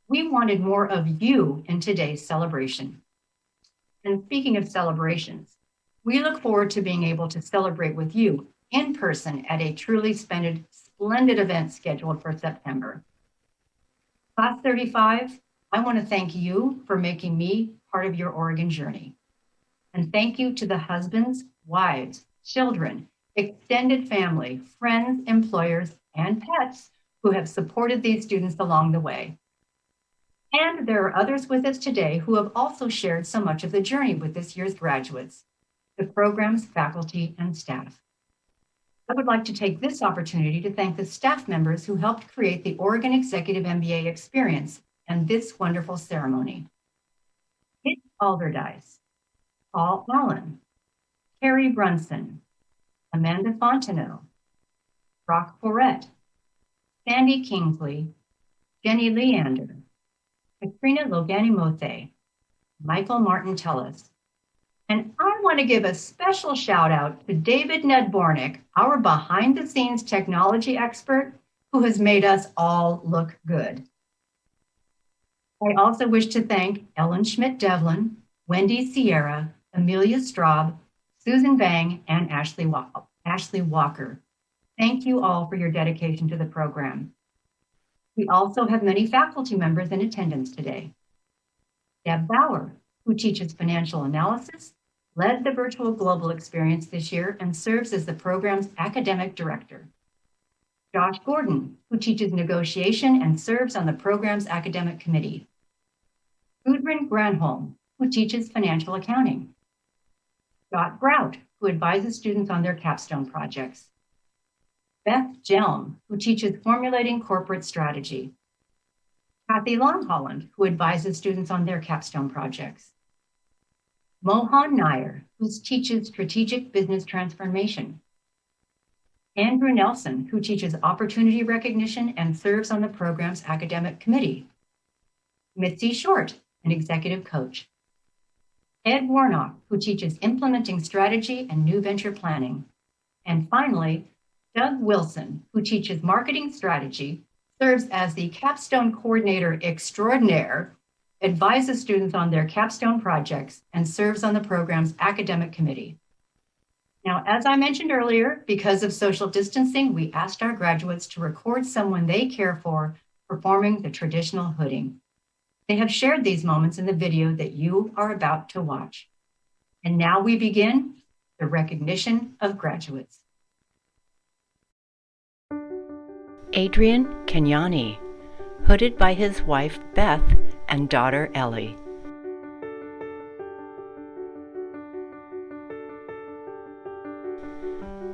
We wanted more of you in today's celebration. And speaking of celebrations, we look forward to being able to celebrate with you in person at a truly splendid event scheduled for September. Class 35, I want to thank you for making me part of your Oregon journey. And thank you to the husbands, wives, children, extended family, friends, employers, and pets who have supported these students along the way. And there are others with us today who have also shared so much of the journey with this year's graduates, the program's faculty and staff. I would like to take this opportunity to thank the staff members who helped create the Oregon Executive MBA experience and this wonderful ceremony. Kit Alderdice, Paul Allen, Carrie Brunson, Amanda Fontenot, Brock Foret, Sandy Kingsley, Jenny Leander, Katrina Loganimote, Michael Martin Tellis. And I want to give a special shout out to David Nedbornick, our behind the scenes technology expert who has made us all look good. I also wish to thank Ellen Schmidt-Devlin, Wendy Sierra, Amelia Straub, Susan Bang, and Ashley Walker. Thank you all for your dedication to the program. We also have many faculty members in attendance today. Deb Bauer, who teaches financial analysis, led the virtual global experience this year and serves as the program's academic director. Josh Gordon, who teaches negotiation and serves on the program's academic committee. Gudrun Granholm, who teaches financial accounting. Scott Grout, who advises students on their capstone projects. Beth Jelm, who teaches formulating corporate strategy. Kathy Longholland, who advises students on their capstone projects. Mohan Nair, who teaches strategic business transformation. Andrew Nelson, who teaches opportunity recognition and serves on the program's academic committee. Mitzi Short, an executive coach. Ed Warnock, who teaches implementing strategy and new venture planning. And finally, Doug Wilson, who teaches marketing strategy, serves as the capstone coordinator extraordinaire, advises students on their capstone projects, and serves on the program's academic committee. Now, as I mentioned earlier, because of social distancing, we asked our graduates to record someone they care for performing the traditional hooding. They have shared these moments in the video that you are about to watch. And now we begin the recognition of graduates. Adrian Kenyani, hooded by his wife Beth and daughter Ellie.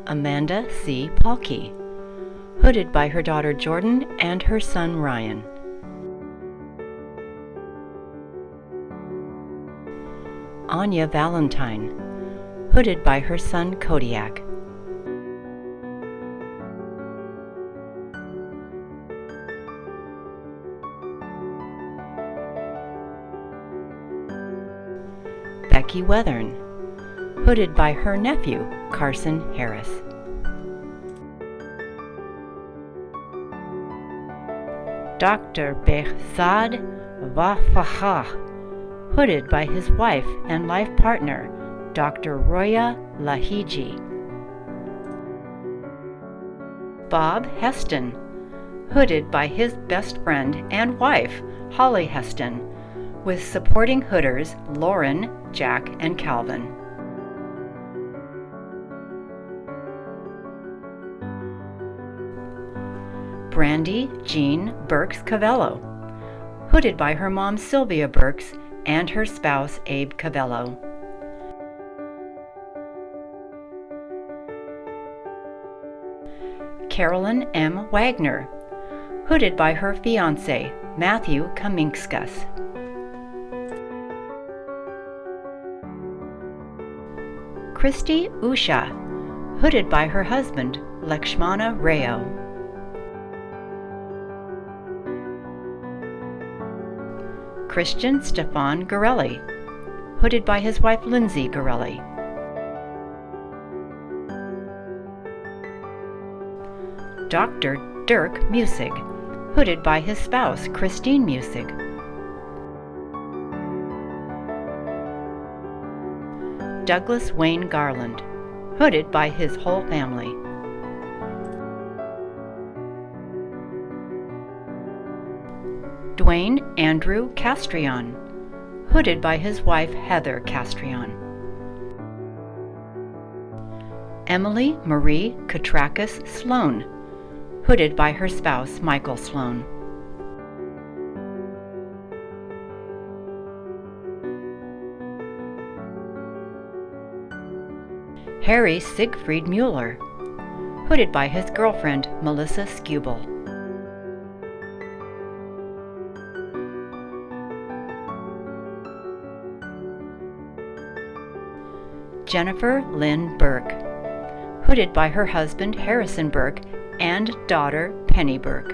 Amanda C. Palkey, hooded by her daughter Jordan and her son Ryan. Anya Valentine, hooded by her son Kodiak. Becky Weathern, hooded by her nephew Carson Harris. Dr. Behzad Wafah, hooded by his wife and life partner, Dr. Roya Lahiji. Bob Heston, hooded by his best friend and wife, Holly Heston, with supporting hooders Lauren, Jack, and Calvin. Brandy Jean Burks Cavello, hooded by her mom Sylvia Burks and her spouse Abe Cavello. Carolyn M. Wagner, hooded by her fiancé Matthew Kaminskas. Christy Usha, hooded by her husband Lakshmana Rao. Christian Stefan Gorelli, hooded by his wife Lindsay Gorelli. Dr. Dirk Musig, hooded by his spouse Christine Musig. Douglas Wayne Garland, hooded by his whole family. Dwayne Andrew Castrion, hooded by his wife Heather Castrion. Emily Marie Katrakis Sloan, hooded by her spouse Michael Sloan. Harry Siegfried Mueller, hooded by his girlfriend Melissa Skubel. Jennifer Lynn Burke, hooded by her husband Harrison Burke and daughter Penny Burke.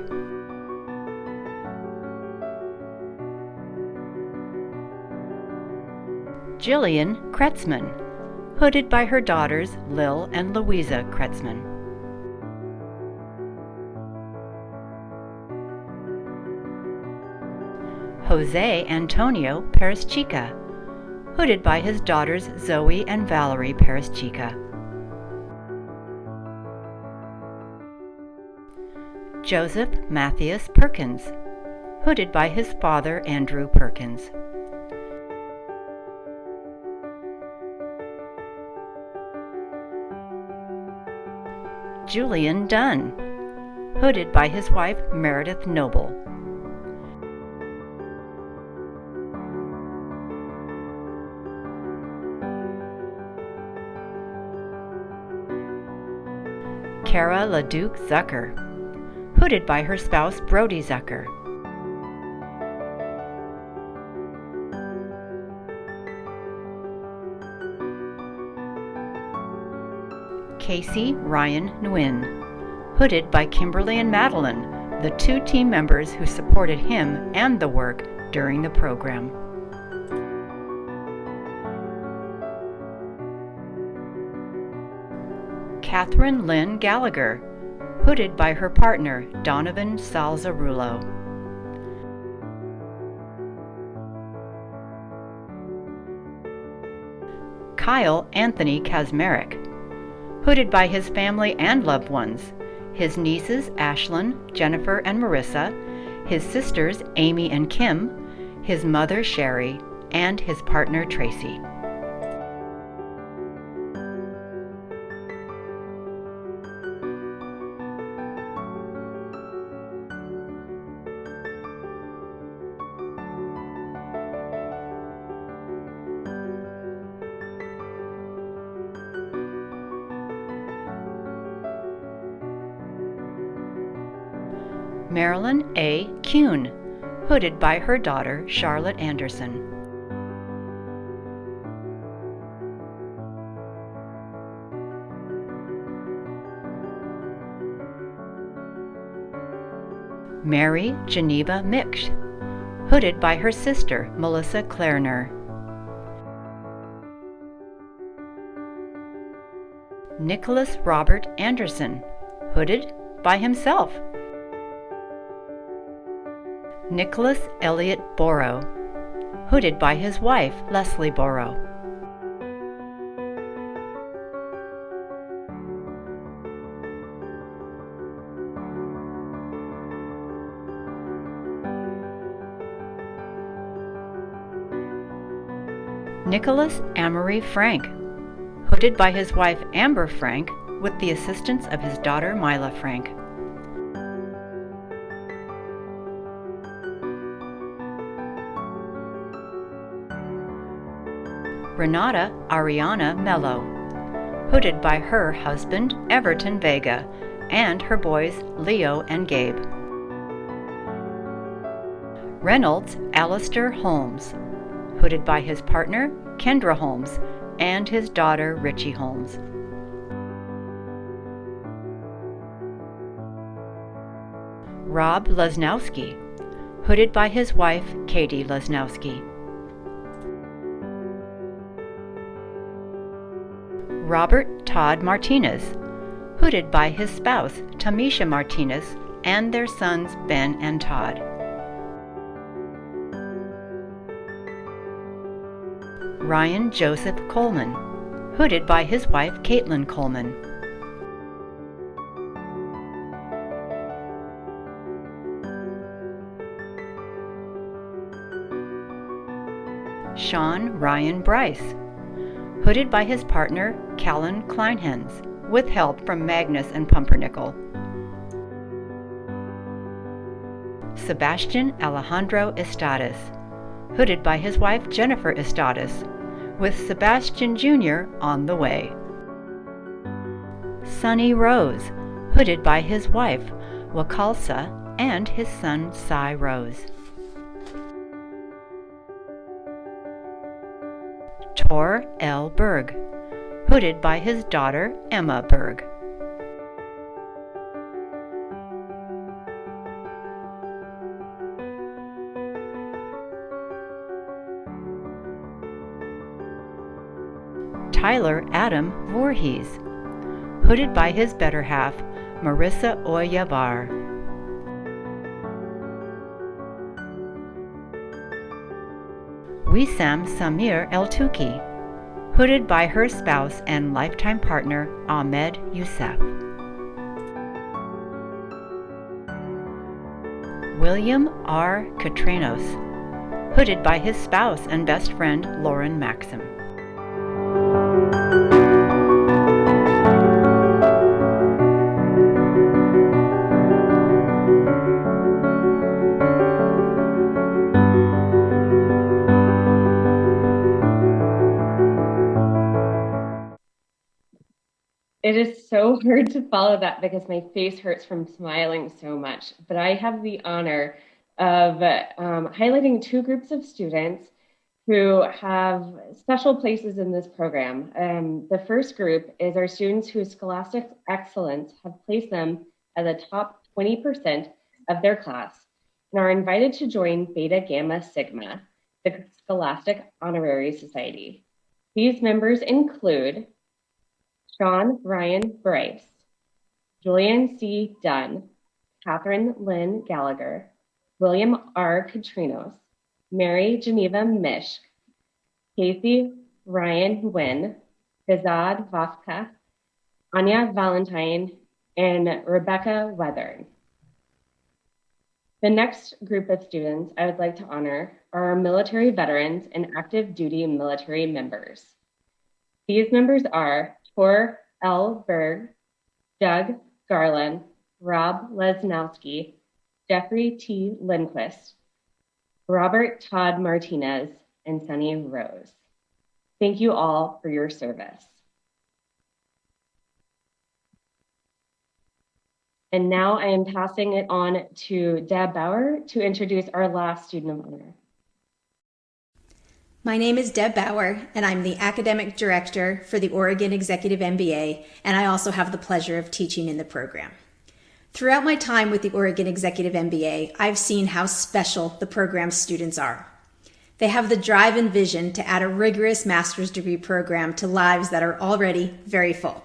Jillian Kretzmann, hooded by her daughters Lil and Louisa Kretzmann. Jose Antonio Pereschica, hooded by his daughters Zoe and Valerie Pereschica. Joseph Matthias Perkins, hooded by his father Andrew Perkins. Julian Dunn, hooded by his wife Meredith Noble. Kara LaDuke Zucker, hooded by her spouse Brody Zucker. Casey Ryan Nguyen, hooded by Kimberly and Madeline, the two team members who supported him and the work during the program. Catherine Lynn Gallagher, hooded by her partner Donovan Salzarulo. Kyle Anthony Kazmarek, hooded by his family and loved ones, his nieces Ashlyn, Jennifer, and Marissa, his sisters Amy and Kim, his mother Sherry, and his partner Tracy. Marilyn A. Kuhn, hooded by her daughter Charlotte Anderson. Mary Geneva Miksch, hooded by her sister Melissa Klerner. Nicholas Robert Anderson, hooded by himself. Nicholas Elliott Borrow, hooded by his wife Leslie Borrow. Nicholas Amory Frank, hooded by his wife Amber Frank with the assistance of his daughter Mila Frank. Renata Ariana Mello, hooded by her husband Everton Vega and her boys Leo and Gabe. Reynolds Alistair Holmes, hooded by his partner Kendra Holmes and his daughter Richie Holmes. Rob Lesnowski, hooded by his wife Katie Lesnowski. Robert Todd Martinez, hooded by his spouse Tamisha Martinez and their sons Ben and Todd. Ryan Joseph Coleman, hooded by his wife Caitlin Coleman. Sean Ryan Bryce, hooded by his partner Callan Kleinhens, with help from Magnus and Pumpernickel. Sebastian Alejandro Estades, hooded by his wife Jennifer Estades, with Sebastian Jr. on the way. Sonny Rose, hooded by his wife Wakalsa and his son Cy Rose. Tor L. Berg, hooded by his daughter Emma Berg. Tyler Adam Voorhees, hooded by his better half, Marissa Oyavar. Wissam Samir El-Tuki, hooded by her spouse and lifetime partner, Ahmed Youssef. William R. Katranos, hooded by his spouse and best friend, Lauren Maxim. It is so hard to follow that because my face hurts from smiling so much, but I have the honor of highlighting two groups of students who have special places in this program. The first group is our students whose scholastic excellence have placed them at the top 20% of their class and are invited to join Beta Gamma Sigma, the Scholastic Honorary Society. These members include Sean Ryan Bryce, Julian C. Dunn, Catherine Lynn Gallagher, William R. Katrinos, Mary Geneva Mishk, Casey Ryan Nguyen, Bezad Vafka, Anya Valentine, and Rebecca Weathern. The next group of students I would like to honor are our military veterans and active duty military members. These members are Tor L. Berg, Doug Garland, Rob Lesnowski, Jeffrey T. Lindquist, Robert Todd Martinez, and Sunny Rose. Thank you all for your service. And now I am passing it on to Deb Bauer to introduce our last student of honor. My name is Deb Bauer, and I'm the Academic Director for the Oregon Executive MBA, and I also have the pleasure of teaching in the program. Throughout my time with the Oregon Executive MBA, I've seen how special the program's students are. They have the drive and vision to add a rigorous master's degree program to lives that are already very full.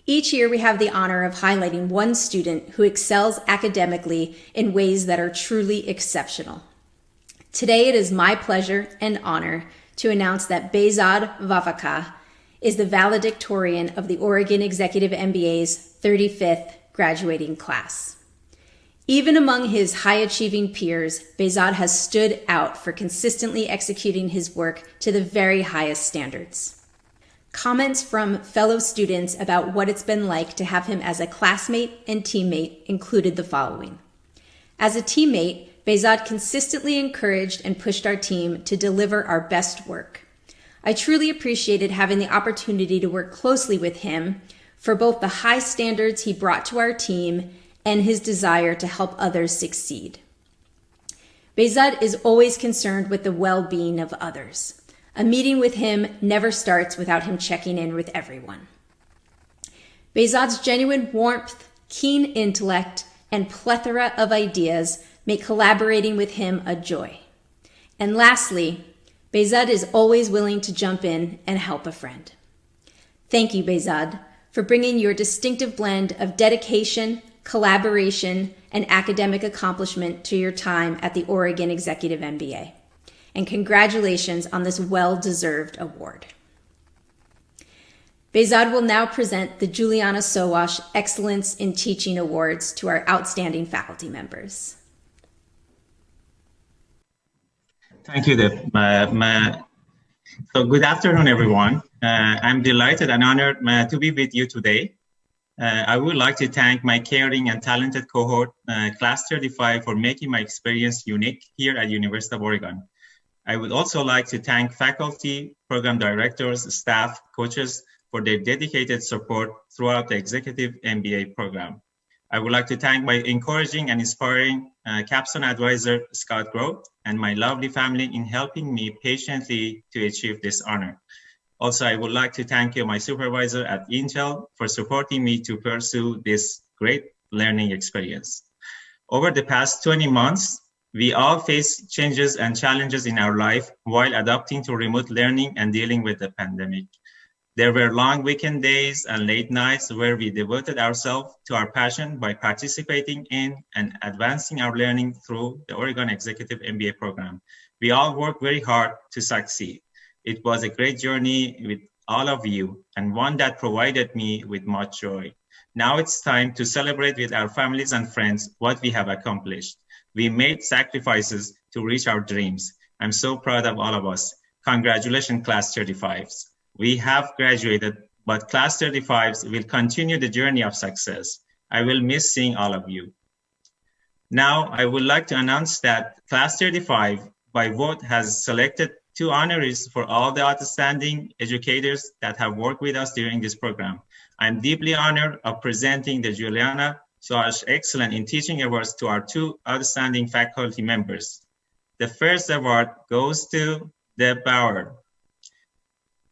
Each year, we have the honor of highlighting one student who excels academically in ways that are truly exceptional. Today, it is my pleasure and honor to announce that Bezad Vafaka is the valedictorian of the Oregon Executive MBA's 35th graduating class. Even among his high-achieving peers, Bezad has stood out for consistently executing his work to the very highest standards. Comments from fellow students about what it's been like to have him as a classmate and teammate included the following. As a teammate, Bezad consistently encouraged and pushed our team to deliver our best work. I truly appreciated having the opportunity to work closely with him for both the high standards he brought to our team and his desire to help others succeed. Bezad is always concerned with the well-being of others. A meeting with him never starts without him checking in with everyone. Bezad's genuine warmth, keen intellect, and plethora of ideas make collaborating with him a joy. And lastly, Bezad is always willing to jump in and help a friend. Thank you, Bezad, for bringing your distinctive blend of dedication, collaboration, and academic accomplishment to your time at the Oregon Executive MBA. And congratulations on this well-deserved award. Bezad will now present the Giuliana Sowash Excellence in Teaching Awards to our outstanding faculty members. Thank you, Deb. So good afternoon, everyone. I'm delighted and honored to be with you today. I would like to thank my caring and talented cohort, Class 35, for making my experience unique here at University of Oregon. I would also like to thank faculty, program directors, staff, coaches for their dedicated support throughout the Executive MBA program. I would like to thank my encouraging and inspiring capstone advisor, Scott Grove, and my lovely family in helping me patiently to achieve this honor. Also, I would like to thank you, my supervisor at Intel, for supporting me to pursue this great learning experience. Over the past 20 months, We all face changes and challenges in our life while adapting to remote learning and dealing with the pandemic. There were long weekend days and late nights where we devoted ourselves to our passion by participating in and advancing our learning through the Oregon Executive MBA program. We all worked very hard to succeed. It was a great journey with all of you and one that provided me with much joy. Now it's time to celebrate with our families and friends what we have accomplished. We made sacrifices to reach our dreams. I'm so proud of all of us. Congratulations, Class 35s. We have graduated, but Class 35s will continue the journey of success. I will miss seeing all of you. Now, I would like to announce that Class 35 by vote has selected 2 honorees for all the outstanding educators that have worked with us during this program. I'm deeply honored of presenting the Juliana Sowash Excellent in Teaching Awards to our 2 outstanding faculty members. The first award goes to Deb Bauer.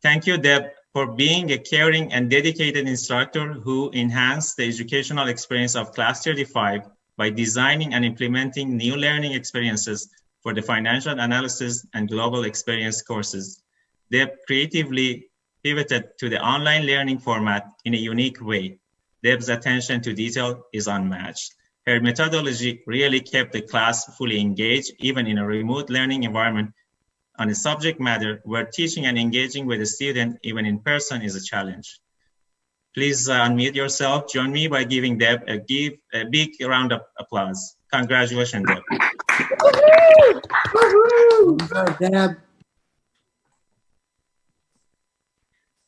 Thank you, Deb, for being a caring and dedicated instructor who enhanced the educational experience of Class 35 by designing and implementing new learning experiences for the financial analysis and global experience courses. Deb creatively pivoted to the online learning format in a unique way. Deb's attention to detail is unmatched. Her methodology really kept the class fully engaged, even in a remote learning environment on a subject matter where teaching and engaging with a student, even in person, is a challenge. Please unmute yourself. Join me by giving Deb a big round of applause. Congratulations, Deb. Deb.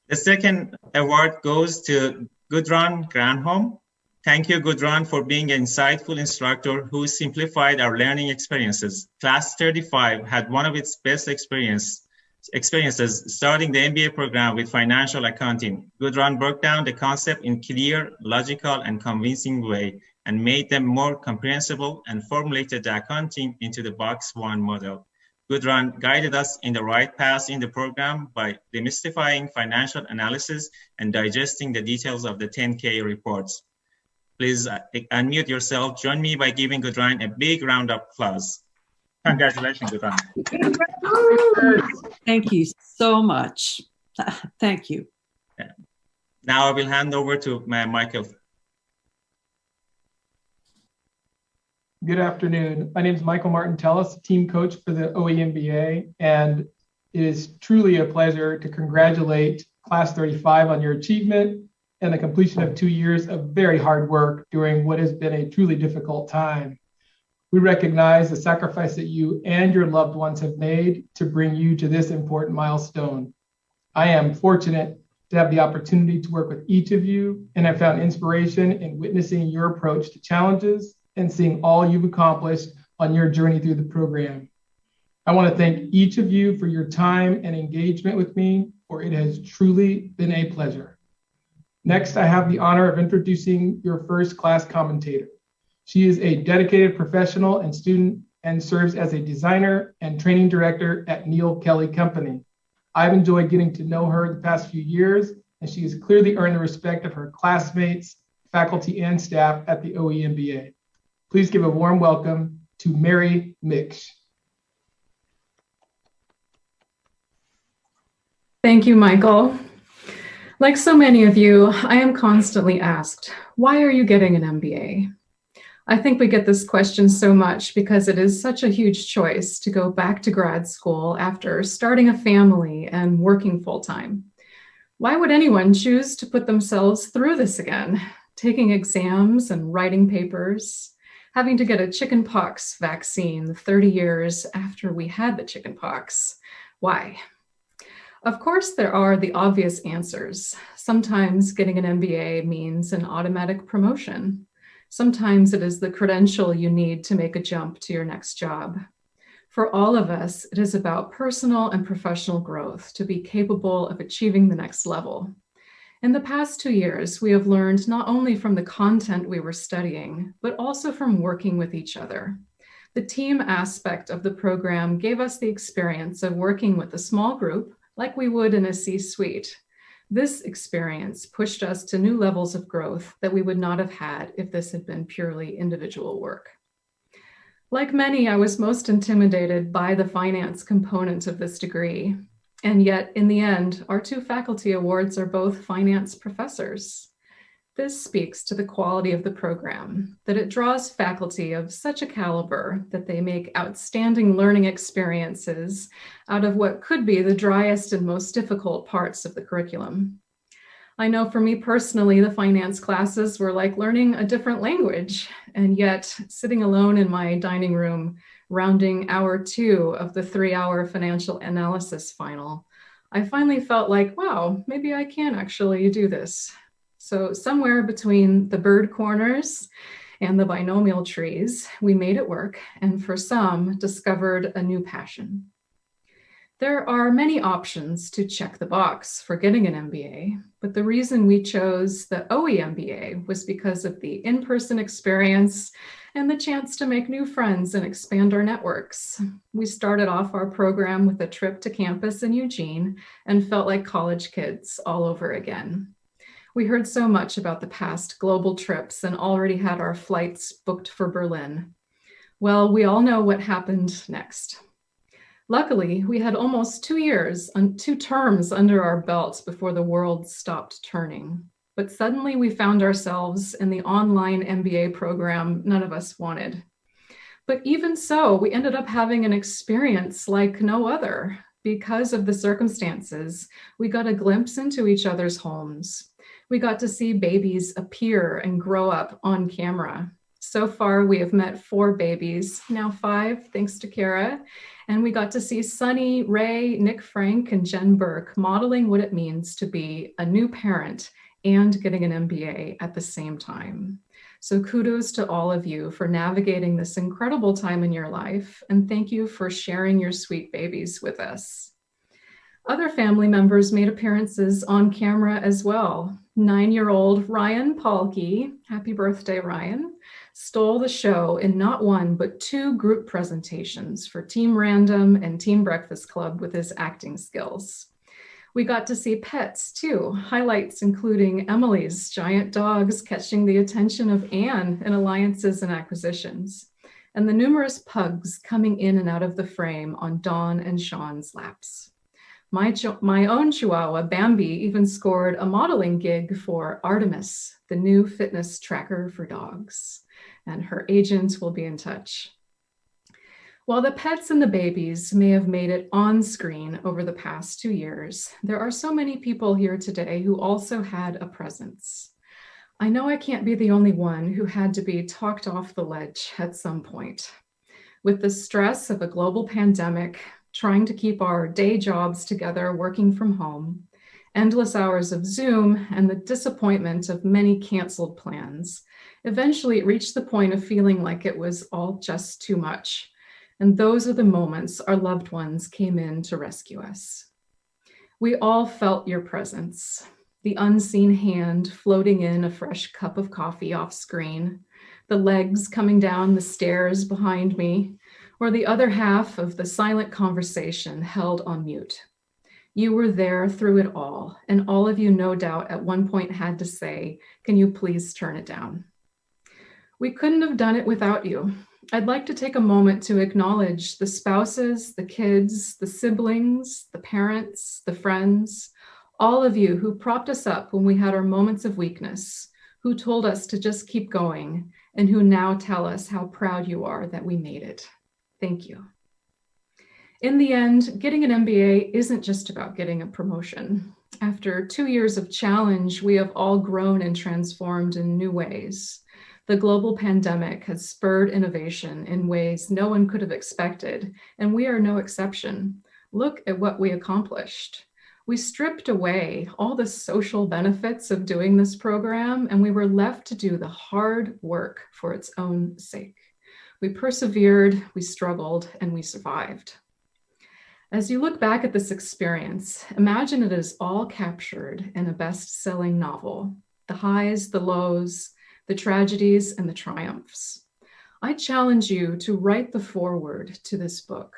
The second award goes to Gudrun Granholm. Thank you, Gudrun, for being an insightful instructor who simplified our learning experiences. Class 35 had one of its best experiences starting the MBA program with financial accounting. Gudrun broke down the concept in clear, logical, and convincing way and made them more comprehensible and formulated the accounting into the box one model. Gudrun guided us in the right path in the program by demystifying financial analysis and digesting the details of the 10K reports. Please unmute yourself. Join me by giving Gudrun a big round of applause. Congratulations, Gudrun. Thank you so much. Thank you. Now I will hand over to Michael. Good afternoon. My name is Michael Martin-Tellis, team coach for the OEMBA, and it is truly a pleasure to congratulate Class 35 on your achievement and the completion of 2 years of very hard work during what has been a truly difficult time. We recognize the sacrifice that you and your loved ones have made to bring you to this important milestone. I am fortunate to have the opportunity to work with each of you and have found inspiration in witnessing your approach to challenges and seeing all you've accomplished on your journey through the program. I want to thank each of you for your time and engagement with me, for it has truly been a pleasure. Next, I have the honor of introducing your first class commentator. She is a dedicated professional and student and serves as a designer and training director at Neil Kelly Company. I've enjoyed getting to know her the past few years, and she has clearly earned the respect of her classmates, faculty, and staff at the OEMBA. Please give a warm welcome to Mary Mix. Thank you, Michael. Like so many of you, I am constantly asked, why are you getting an MBA? I think we get this question so much because it is such a huge choice to go back to grad school after starting a family and working full-time. Why would anyone choose to put themselves through this again? Taking exams and writing papers, having to get a chickenpox vaccine 30 years after we had the chickenpox. Why? Of course, there are the obvious answers. Sometimes getting an MBA means an automatic promotion. Sometimes it is the credential you need to make a jump to your next job. For all of us, it is about personal and professional growth to be capable of achieving the next level. In the past 2 years, we have learned not only from the content we were studying, but also from working with each other. The team aspect of the program gave us the experience of working with a small group like we would in a C-suite. This experience pushed us to new levels of growth that we would not have had if this had been purely individual work. Like many, I was most intimidated by the finance component of this degree. And yet, in the end, our two faculty awards are both finance professors. This speaks to the quality of the program, that it draws faculty of such a caliber that they make outstanding learning experiences out of what could be the driest and most difficult parts of the curriculum. I know for me personally, the finance classes were like learning a different language, and yet sitting alone in my dining room, rounding hour 2 of the 3-hour financial analysis final, I finally felt like, wow, maybe I can actually do this. So somewhere between the bird corners and the binomial trees, we made it work, and for some, discovered a new passion. There are many options to check the box for getting an MBA, but the reason we chose the OE MBA was because of the in-person experience and the chance to make new friends and expand our networks. We started off our program with a trip to campus in Eugene and felt like college kids all over again. We heard so much about the past global trips and already had our flights booked for Berlin. Well, we all know what happened next. Luckily, we had almost 2 terms under our belts before the world stopped turning. But suddenly we found ourselves in the online MBA program none of us wanted. But even so, we ended up having an experience like no other. Because of the circumstances, we got a glimpse into each other's homes. We got to see babies appear and grow up on camera. So far, we have met 4 babies, now 5, thanks to Kara. And we got to see Sunny, Ray, Nick Frank, and Jen Burke modeling what it means to be a new parent and getting an MBA at the same time. So kudos to all of you for navigating this incredible time in your life. And thank you for sharing your sweet babies with us. Other family members made appearances on camera as well. 9-year-old Ryan Palkey, happy birthday, Ryan, stole the show in not 1, but 2 group presentations for Team Random and Team Breakfast Club with his acting skills. We got to see pets too, highlights including Emily's giant dogs catching the attention of Anne in Alliances and Acquisitions, and the numerous pugs coming in and out of the frame on Dawn and Sean's laps. My own Chihuahua, Bambi, even scored a modeling gig for Artemis, the new fitness tracker for dogs, and her agent will be in touch. While the pets and the babies may have made it on screen over the past 2 years, there are so many people here today who also had a presence. I know I can't be the only one who had to be talked off the ledge at some point. With the stress of a global pandemic, trying to keep our day jobs together working from home, endless hours of Zoom, and the disappointment of many canceled plans, eventually it reached the point of feeling like it was all just too much. And those are the moments our loved ones came in to rescue us. We all felt your presence, the unseen hand floating in a fresh cup of coffee off screen, the legs coming down the stairs behind me, or the other half of the silent conversation held on mute. You were there through it all, and all of you no doubt at one point had to say, "Can you please turn it down?" We couldn't have done it without you. I'd like to take a moment to acknowledge the spouses, the kids, the siblings, the parents, the friends, all of you who propped us up when we had our moments of weakness, who told us to just keep going, and who now tell us how proud you are that we made it. Thank you. In the end, getting an MBA isn't just about getting a promotion. After 2 years of challenge, we have all grown and transformed in new ways. The global pandemic has spurred innovation in ways no one could have expected, and we are no exception. Look at what we accomplished. We stripped away all the social benefits of doing this program, and we were left to do the hard work for its own sake. We persevered, we struggled, and we survived. As you look back at this experience, imagine it is all captured in a best-selling novel, the highs, the lows, the tragedies, and the triumphs. I challenge you to write the foreword to this book.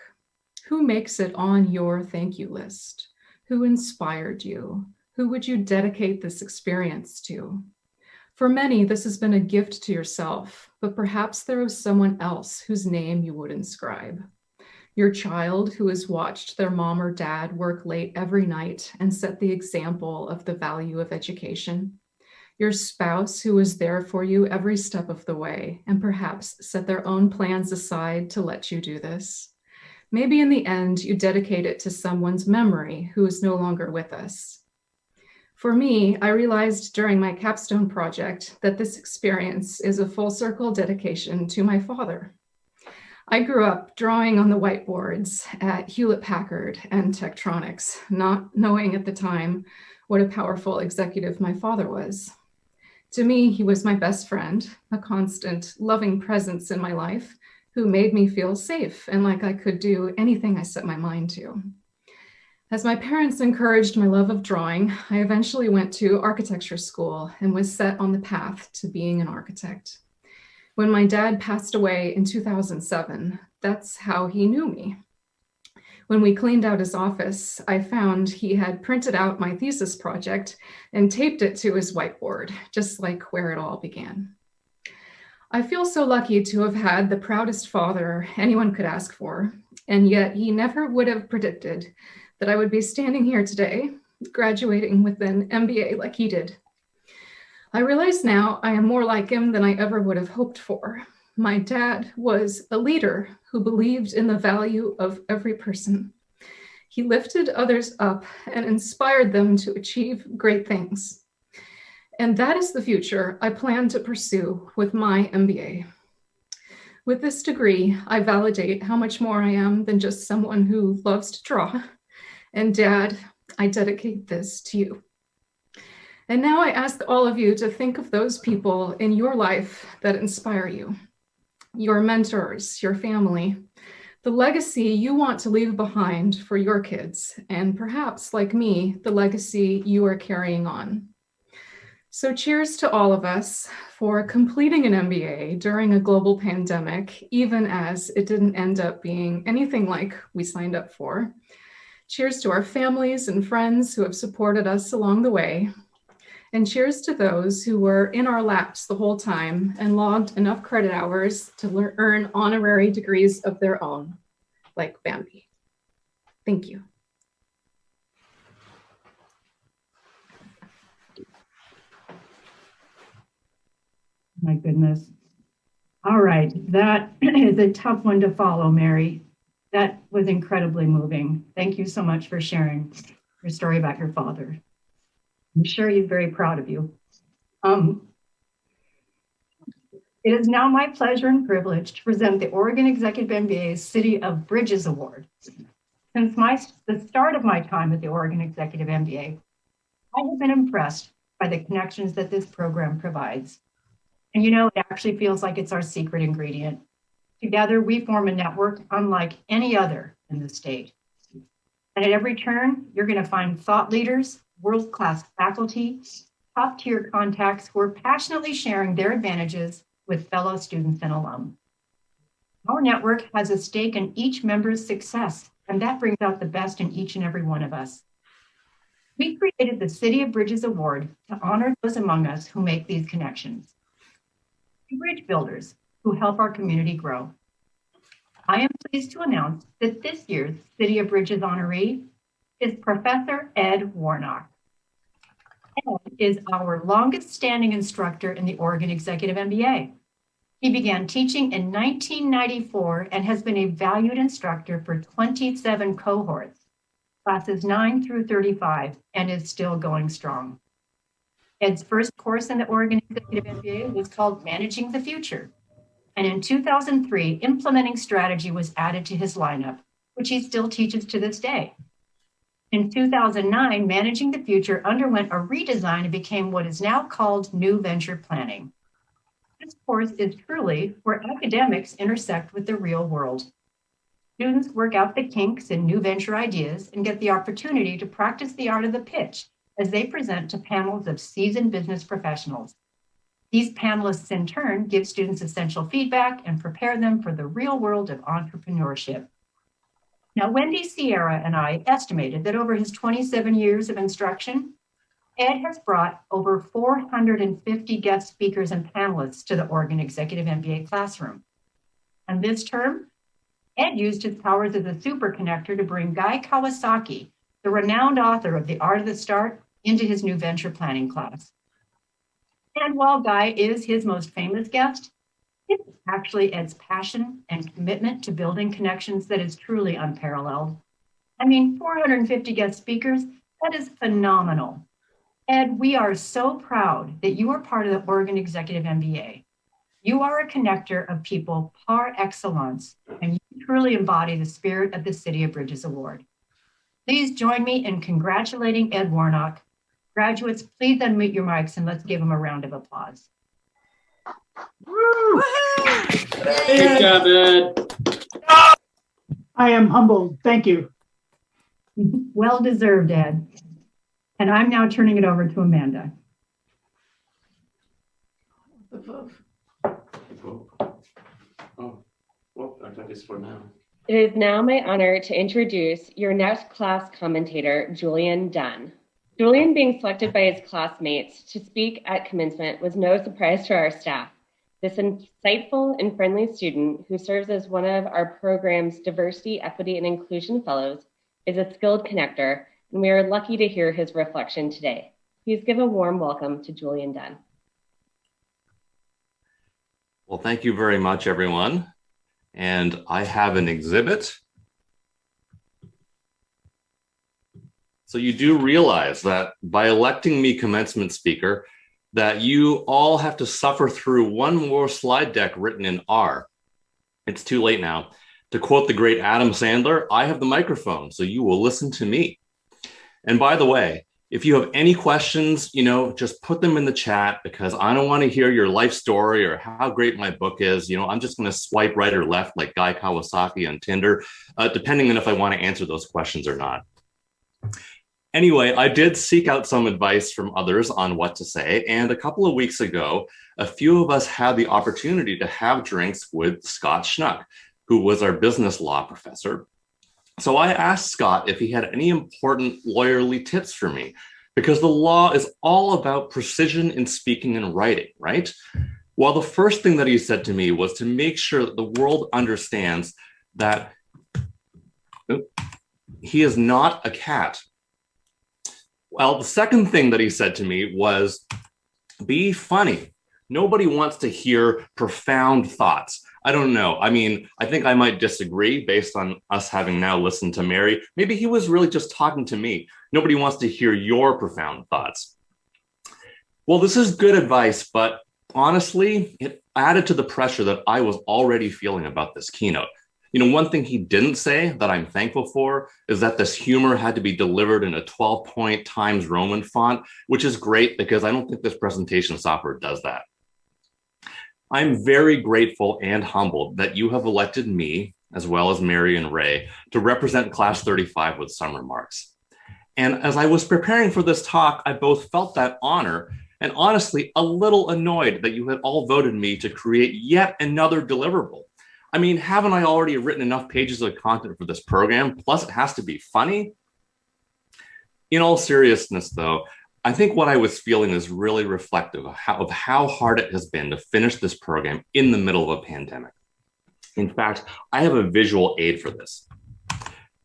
Who makes it on your thank you list? Who inspired you? Who would you dedicate this experience to? For many, this has been a gift to yourself, but perhaps there was someone else whose name you would inscribe. Your child who has watched their mom or dad work late every night and set the example of the value of education. Your spouse who was there for you every step of the way and perhaps set their own plans aside to let you do this. Maybe in the end, you dedicate it to someone's memory who is no longer with us. For me, I realized during my capstone project that this experience is a full circle dedication to my father. I grew up drawing on the whiteboards at Hewlett-Packard and Tektronix, not knowing at the time what a powerful executive my father was. To me, he was my best friend, a constant, loving presence in my life who made me feel safe and like I could do anything I set my mind to. As my parents encouraged my love of drawing, I eventually went to architecture school and was set on the path to being an architect. When my dad passed away in 2007, that's how he knew me. When we cleaned out his office, I found he had printed out my thesis project and taped it to his whiteboard, just like where it all began. I feel so lucky to have had the proudest father anyone could ask for, and yet he never would have predicted that I would be standing here today, graduating with an MBA like he did. I realize now I am more like him than I ever would have hoped for. My dad was a leader who believed in the value of every person. He lifted others up and inspired them to achieve great things. And that is the future I plan to pursue with my MBA. With this degree, I validate how much more I am than just someone who loves to draw. And Dad, I dedicate this to you. And now I ask all of you to think of those people in your life that inspire you, your mentors, your family, the legacy you want to leave behind for your kids, and perhaps, like me, the legacy you are carrying on. So cheers to all of us for completing an MBA during a global pandemic, even as it didn't end up being anything like we signed up for. Cheers to our families and friends who have supported us along the way. And cheers to those who were in our laps the whole time and logged enough credit hours to earn honorary degrees of their own, like Bambi. Thank you. My goodness. All right, that is a tough one to follow, Mary. That was incredibly moving. Thank you so much for sharing your story about your father. I'm sure he's very proud of you. It is now my pleasure and privilege to present the Oregon Executive MBA's City of Bridges Award. Since the start of my time at the Oregon Executive MBA, I have been impressed by the connections that this program provides. And you know, it actually feels like it's our secret ingredient. Together, we form a network unlike any other in the state. And at every turn, you're going to find thought leaders, world-class faculty, top-tier contacts who are passionately sharing their advantages with fellow students and alum. Our network has a stake in each member's success, and that brings out the best in each and every one of us. We created the City of Bridges Award to honor those among us who make these connections. Bridge builders who help our community grow. I am pleased to announce that this year's City of Bridges honoree is Professor Ed Warnock. Ed is our longest standing instructor in the Oregon Executive MBA. He began teaching in 1994 and has been a valued instructor for 27 cohorts, classes 9 through 35, and is still going strong. Ed's first course in the Oregon Executive MBA was called Managing the Future. And in 2003, Implementing Strategy was added to his lineup, which he still teaches to this day. In 2009, Managing the Future underwent a redesign and became what is now called New Venture Planning. This course is truly where academics intersect with the real world. Students work out the kinks in new venture ideas and get the opportunity to practice the art of the pitch as they present to panels of seasoned business professionals. These panelists, in turn, give students essential feedback and prepare them for the real world of entrepreneurship. Now, Wendy Sierra and I estimated that over his 27 years of instruction, Ed has brought over 450 guest speakers and panelists to the Oregon Executive MBA classroom. And this term, Ed used his powers as a super connector to bring Guy Kawasaki, the renowned author of The Art of the Start, into his new venture planning class. And while Guy is his most famous guest, it's actually Ed's passion and commitment to building connections that is truly unparalleled. I mean, 450 guest speakers, that is phenomenal. Ed, we are so proud that you are part of the Oregon Executive MBA. You are a connector of people par excellence, and you truly embody the spirit of the City of Bridges Award. Please join me in congratulating Ed Warnock. Graduates, please unmute your mics and let's give him a round of applause. Woo! Good job, Ed. I am humbled. Thank you. Well deserved, Ed. And I'm now turning it over to Amanda. I thought it's for now. It is now my honor to introduce your next class commentator, Julian Dunn. Julian being selected by his classmates to speak at commencement was no surprise to our staff. This insightful and friendly student, who serves as one of our program's Diversity, Equity, and Inclusion Fellows, is a skilled connector, and we are lucky to hear his reflection today. Please give a warm welcome to Julian Dunn. Well, thank you very much, everyone. And I have an exhibit. So you do realize that by electing me commencement speaker, that you all have to suffer through one more slide deck written in R. It's too late now. To quote the great Adam Sandler, I have the microphone, so you will listen to me. And by the way, if you have any questions, just put them in the chat, because I don't want to hear your life story or how great my book is. I'm just going to swipe right or left like Guy Kawasaki on Tinder, depending on if I want to answer those questions or not. Anyway, I did seek out some advice from others on what to say. And a couple of weeks ago, a few of us had the opportunity to have drinks with Scott Schnuck, who was our business law professor. So I asked Scott if he had any important lawyerly tips for me, because the law is all about precision in speaking and writing, right? Well, the first thing that he said to me was to make sure that the world understands that he is not a cat. Well, the second thing that he said to me was, be funny. Nobody wants to hear profound thoughts. I don't know. I mean, I think I might disagree based on us having now listened to Mary. Maybe he was really just talking to me. Nobody wants to hear your profound thoughts. Well, this is good advice, but honestly, it added to the pressure that I was already feeling about this keynote. One thing he didn't say that I'm thankful for is that this humor had to be delivered in a 12-point Times Roman font, which is great because I don't think this presentation software does that. I'm very grateful and humbled that you have elected me, as well as Mary and Ray, to represent Class 35 with some remarks. And as I was preparing for this talk, I both felt that honor and honestly a little annoyed that you had all voted me to create yet another deliverable. I mean, haven't I already written enough pages of content for this program? Plus, it has to be funny. In all seriousness, though, I think what I was feeling is really reflective of how hard it has been to finish this program in the middle of a pandemic. In fact, I have a visual aid for this.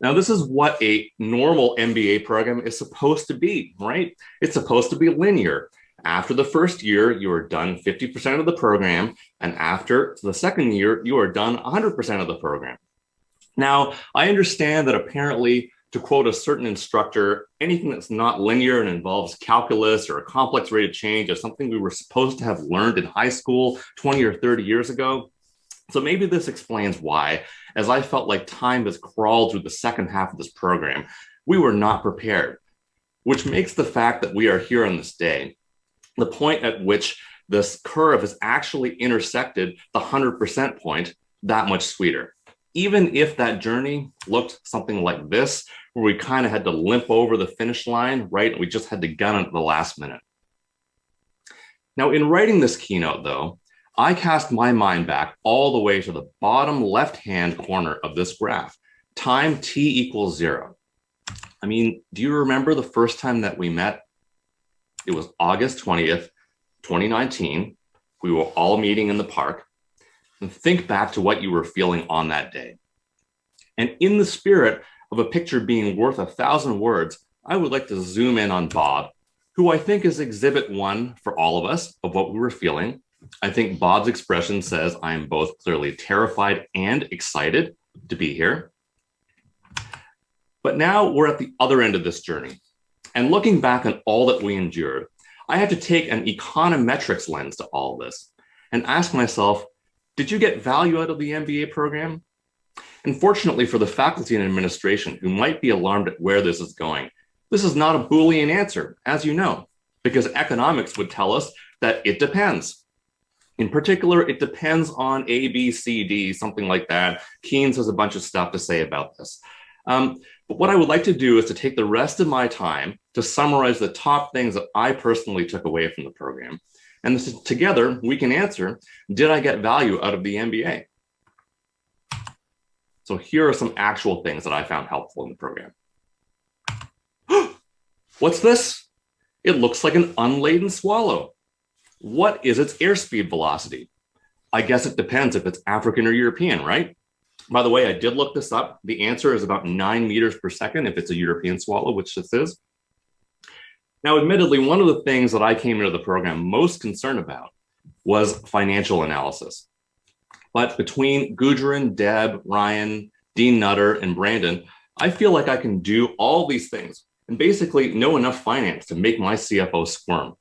Now, this is what a normal MBA program is supposed to be, right? It's supposed to be linear. After the first year, you are done 50% of the program, and after the second year, you are done 100% of the program. Now, I understand that apparently, to quote a certain instructor, anything that's not linear and involves calculus or a complex rate of change is something we were supposed to have learned in high school 20 or 30 years ago. So maybe this explains why, as I felt like time has crawled through the second half of this program, we were not prepared, which makes the fact that we are here on this day, the point at which this curve has actually intersected the 100% point, that much sweeter. Even if that journey looked something like this, where we kind of had to limp over the finish line, right? And we just had to gun it at the last minute. Now, in writing this keynote, though, I cast my mind back all the way to the bottom left-hand corner of this graph, time t equals 0. I mean, do you remember the first time that we met? It was August 20th, 2019. We were all meeting in the park. And think back to what you were feeling on that day. And in the spirit of a picture being worth 1,000 words, I would like to zoom in on Bob, who I think is exhibit one for all of us of what we were feeling. I think Bob's expression says, I am both clearly terrified and excited to be here. But now we're at the other end of this journey. And looking back on all that we endured, I had to take an econometrics lens to all of this and ask myself, did you get value out of the MBA program? And fortunately for the faculty and administration who might be alarmed at where this is going, this is not a Boolean answer, as you know, because economics would tell us that it depends. In particular, it depends on A, B, C, D, something like that. Keynes has a bunch of stuff to say about this. But what I would like to do is to take the rest of my time to summarize the top things that I personally took away from the program. And this, together, we can answer, did I get value out of the MBA? So here are some actual things that I found helpful in the program. What's this? It looks like an unladen swallow. What is its airspeed velocity? I guess it depends if it's African or European, right? By the way, I did look this up. The answer is about 9 meters per second if it's a European swallow, which this is. Now, admittedly, one of the things that I came into the program most concerned about was financial analysis. But between Gudrun, Deb, Ryan, Dean Nutter, and Brandon, I feel like I can do all these things and basically know enough finance to make my CFO squirm.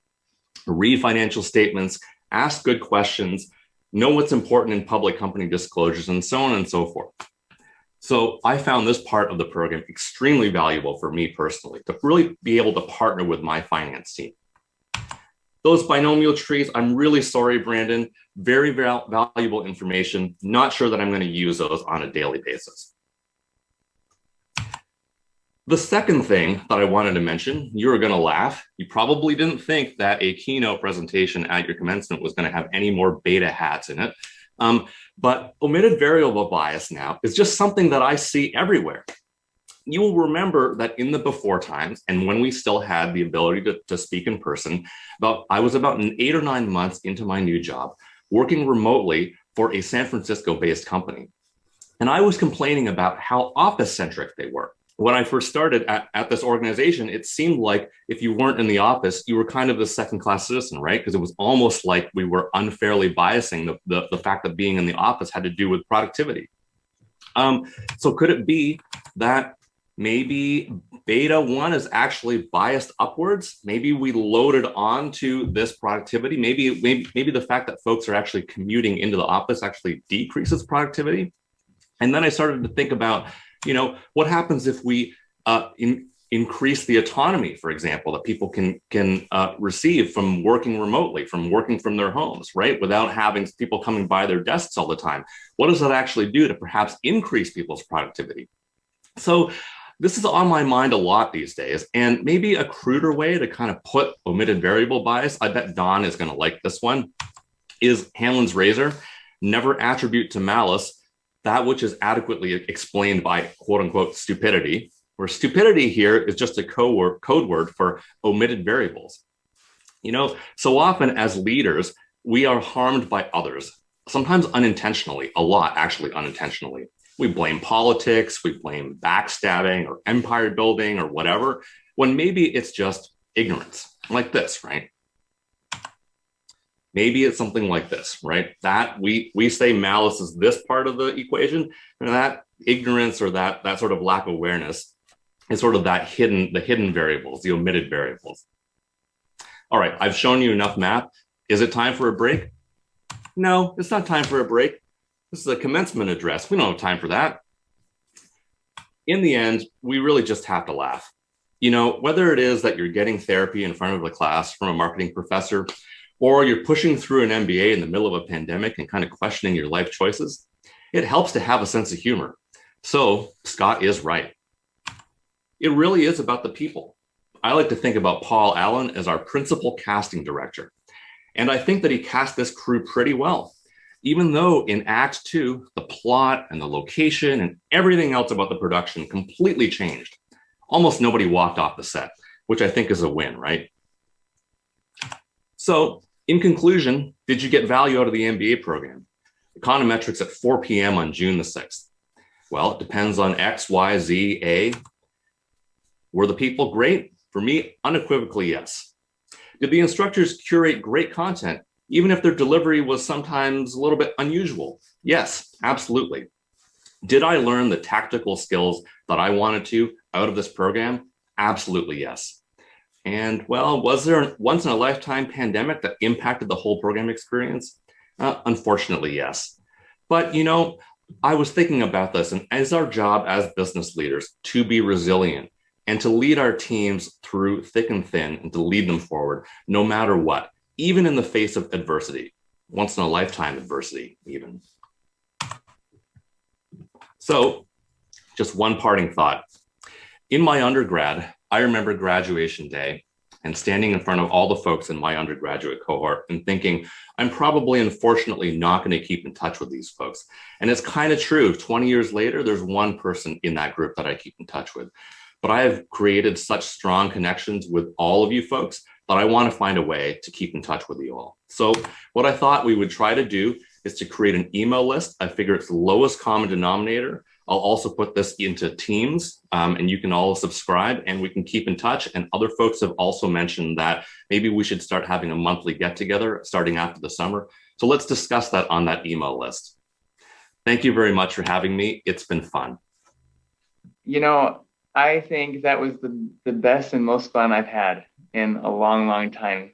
Read financial statements, ask good questions, know what's important in public company disclosures, and so on and so forth. So I found this part of the program extremely valuable for me personally, to really be able to partner with my finance team. Those binomial trees, I'm really sorry, Brandon, very valuable information. Not sure that I'm going to use those on a daily basis. The second thing that I wanted to mention, you were going to laugh. You probably didn't think that a keynote presentation at your commencement was going to have any more beta hats in it. But omitted variable bias now is just something that I see everywhere. You will remember that in the before times, and when we still had the ability to speak in person, I was about 8 or 9 months into my new job, working remotely for a San Francisco-based company. And I was complaining about how office-centric they were. When I first started at this organization, it seemed like if you weren't in the office, you were kind of a second-class citizen, right? Because it was almost like we were unfairly biasing the fact that being in the office had to do with productivity. So could it be that maybe beta 1 is actually biased upwards? Maybe we loaded onto this productivity. Maybe the fact that folks are actually commuting into the office actually decreases productivity. And then I started to think about, what happens if we increase the autonomy, for example, that people can receive from working remotely, from working from their homes, right? Without having people coming by their desks all the time. What does that actually do to perhaps increase people's productivity? So this is on my mind a lot these days, and maybe a cruder way to kind of put omitted variable bias, I bet Don is going to like this one, is Hanlon's razor. Never attribute to malice that which is adequately explained by quote unquote stupidity, where stupidity here is just a code word for omitted variables. So often as leaders, we are harmed by others, sometimes unintentionally, a lot actually unintentionally. We blame politics, we blame backstabbing or empire building or whatever, when maybe it's just ignorance, like this, right? Maybe it's something like this, right? That we say malice is this part of the equation, and that ignorance or that sort of lack of awareness is sort of the hidden variables, the omitted variables. All right, I've shown you enough math. Is it time for a break? No, it's not time for a break. This is a commencement address. We don't have time for that. In the end, we really just have to laugh. Whether it is that you're getting therapy in front of a class from a marketing professor, or you're pushing through an MBA in the middle of a pandemic and kind of questioning your life choices, it helps to have a sense of humor. So Scott is right. It really is about the people. I like to think about Paul Allen as our principal casting director. And I think that he cast this crew pretty well, even though in Act 2, the plot and the location and everything else about the production completely changed. Almost nobody walked off the set, which I think is a win, right? So in conclusion, did you get value out of the MBA program? Econometrics at 4 p.m. on June the 6th. Well, it depends on X, Y, Z, A. Were the people great? For me, unequivocally, yes. Did the instructors curate great content, even if their delivery was sometimes a little bit unusual? Yes, absolutely. Did I learn the tactical skills that I wanted to out of this program? Absolutely, yes. And well, was there a once in a lifetime pandemic that impacted the whole program experience? Unfortunately, yes. But you know, I was thinking about this, and it's our job as business leaders to be resilient and to lead our teams through thick and thin and to lead them forward no matter what, even in the face of adversity, once in a lifetime adversity even. So just one parting thought. In my undergrad, I remember graduation day and standing in front of all the folks in my undergraduate cohort and thinking, I'm probably, unfortunately, not going to keep in touch with these folks. And it's kind of true. 20 years later, there's one person in that group that I keep in touch with. But I have created such strong connections with all of you folks that I want to find a way to keep in touch with you all. So what I thought we would try to do is to create an email list. I figure it's the lowest common denominator. I'll also put this into Teams and you can all subscribe and we can keep in touch. And other folks have also mentioned that maybe we should start having a monthly get together starting after the summer. So let's discuss that on that email list. Thank you very much for having me. It's been fun. You know, I think that was the best and most fun I've had in a long, long time.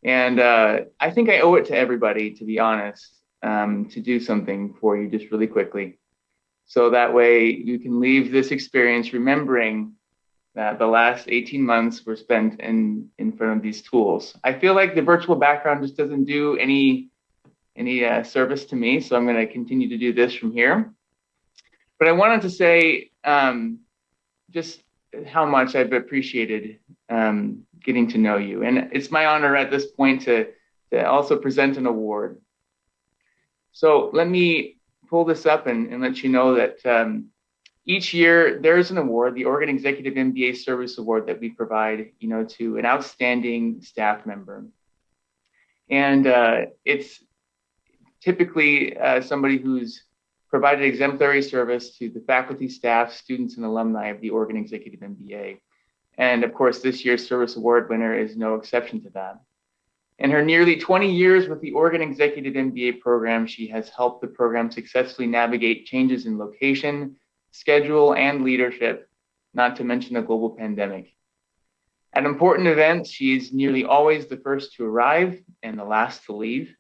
And I think I owe it to everybody, to be honest, to do something for you just really quickly. So that way you can leave this experience remembering that the last 18 months were spent in front of these tools. I feel like the virtual background just doesn't do any service to me. So I'm going to continue to do this from here. But I wanted to say just how much I've appreciated getting to know you. And it's my honor at this point to also present an award. So let me pull this up and let you know that each year there's an award, the Oregon Executive MBA Service Award, that we provide, you know, to an outstanding staff member. And it's typically somebody who's provided exemplary service to the faculty, staff, students, and alumni of the Oregon Executive MBA. And of course, this year's Service Award winner is no exception to that. In her nearly 20 years with the Oregon Executive MBA program, she has helped the program successfully navigate changes in location, schedule, and leadership, not to mention a global pandemic. At important events, she's nearly always the first to arrive and the last to leave.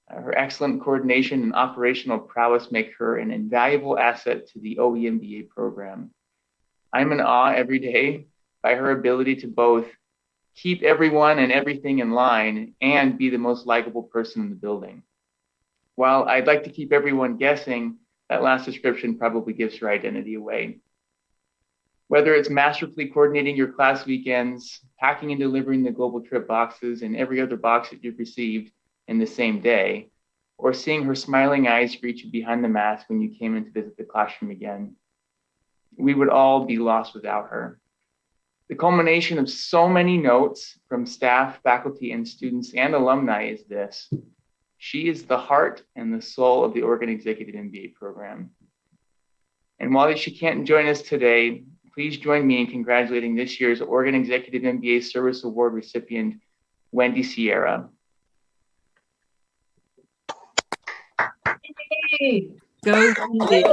Her excellent coordination and operational prowess make her an invaluable asset to the OEMBA program. I'm in awe every day by her ability to both keep everyone and everything in line and be the most likable person in the building. While I'd like to keep everyone guessing, that last description probably gives her identity away. Whether it's masterfully coordinating your class weekends, packing and delivering the global trip boxes and every other box that you've received in the same day, or seeing her smiling eyes greet you behind the mask when you came in to visit the classroom again, we would all be lost without her. The culmination of so many notes from staff, faculty, and students and alumni is this: she is the heart and the soul of the Oregon Executive MBA program. And while she can't join us today, please join me in congratulating this year's Oregon Executive MBA Service Award recipient, Wendy Sierra. Yay. Go Wendy.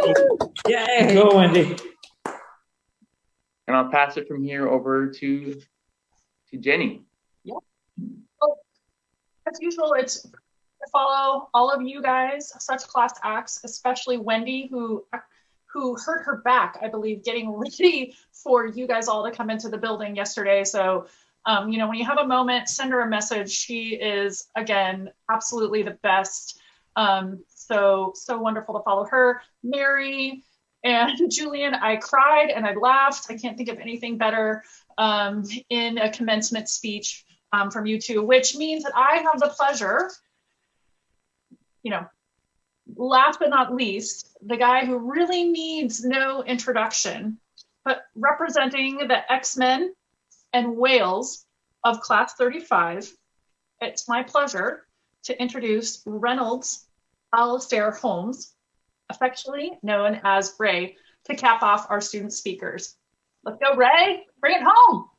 Yay. Go Wendy. And I'll pass it from here over to Jenny. Yeah. Well, as usual, it's to follow all of you guys, such class acts, especially Wendy, who hurt her back, I believe, getting ready for you guys all to come into the building yesterday. So, you know, when you have a moment, send her a message. She is, again, absolutely the best. So wonderful to follow her. Mary and Julian, I cried and I laughed. I can't think of anything better in a commencement speech from you two, which means that I have the pleasure, you know, last but not least, the guy who really needs no introduction, but representing the X-Men and whales of class 35, it's my pleasure to introduce Reynolds Alistair Holmes, affectionately known as Ray, to cap off our student speakers. Let's go, Ray. Bring it home.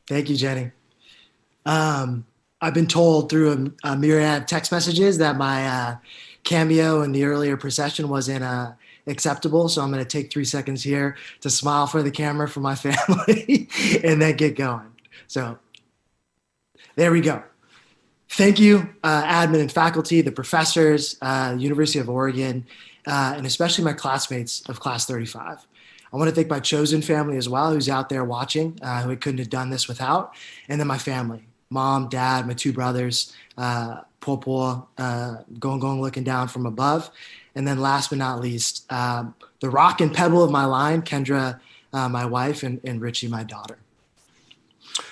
Thank you, Jenny. I've been told through a myriad of text messages that my cameo in the earlier procession wasn't acceptable. So I'm going to take 3 seconds here to smile for the camera for my family and then get going. So there we go. Thank you, admin and faculty, the professors, University of Oregon, and especially my classmates of Class 35. I want to thank my chosen family as well, who's out there watching, who I couldn't have done this without, and then my family, mom, dad, my 2 brothers, Popo, going looking down from above, and then last but not least, the rock and pebble of my line, Kendra, my wife, and Richie, my daughter.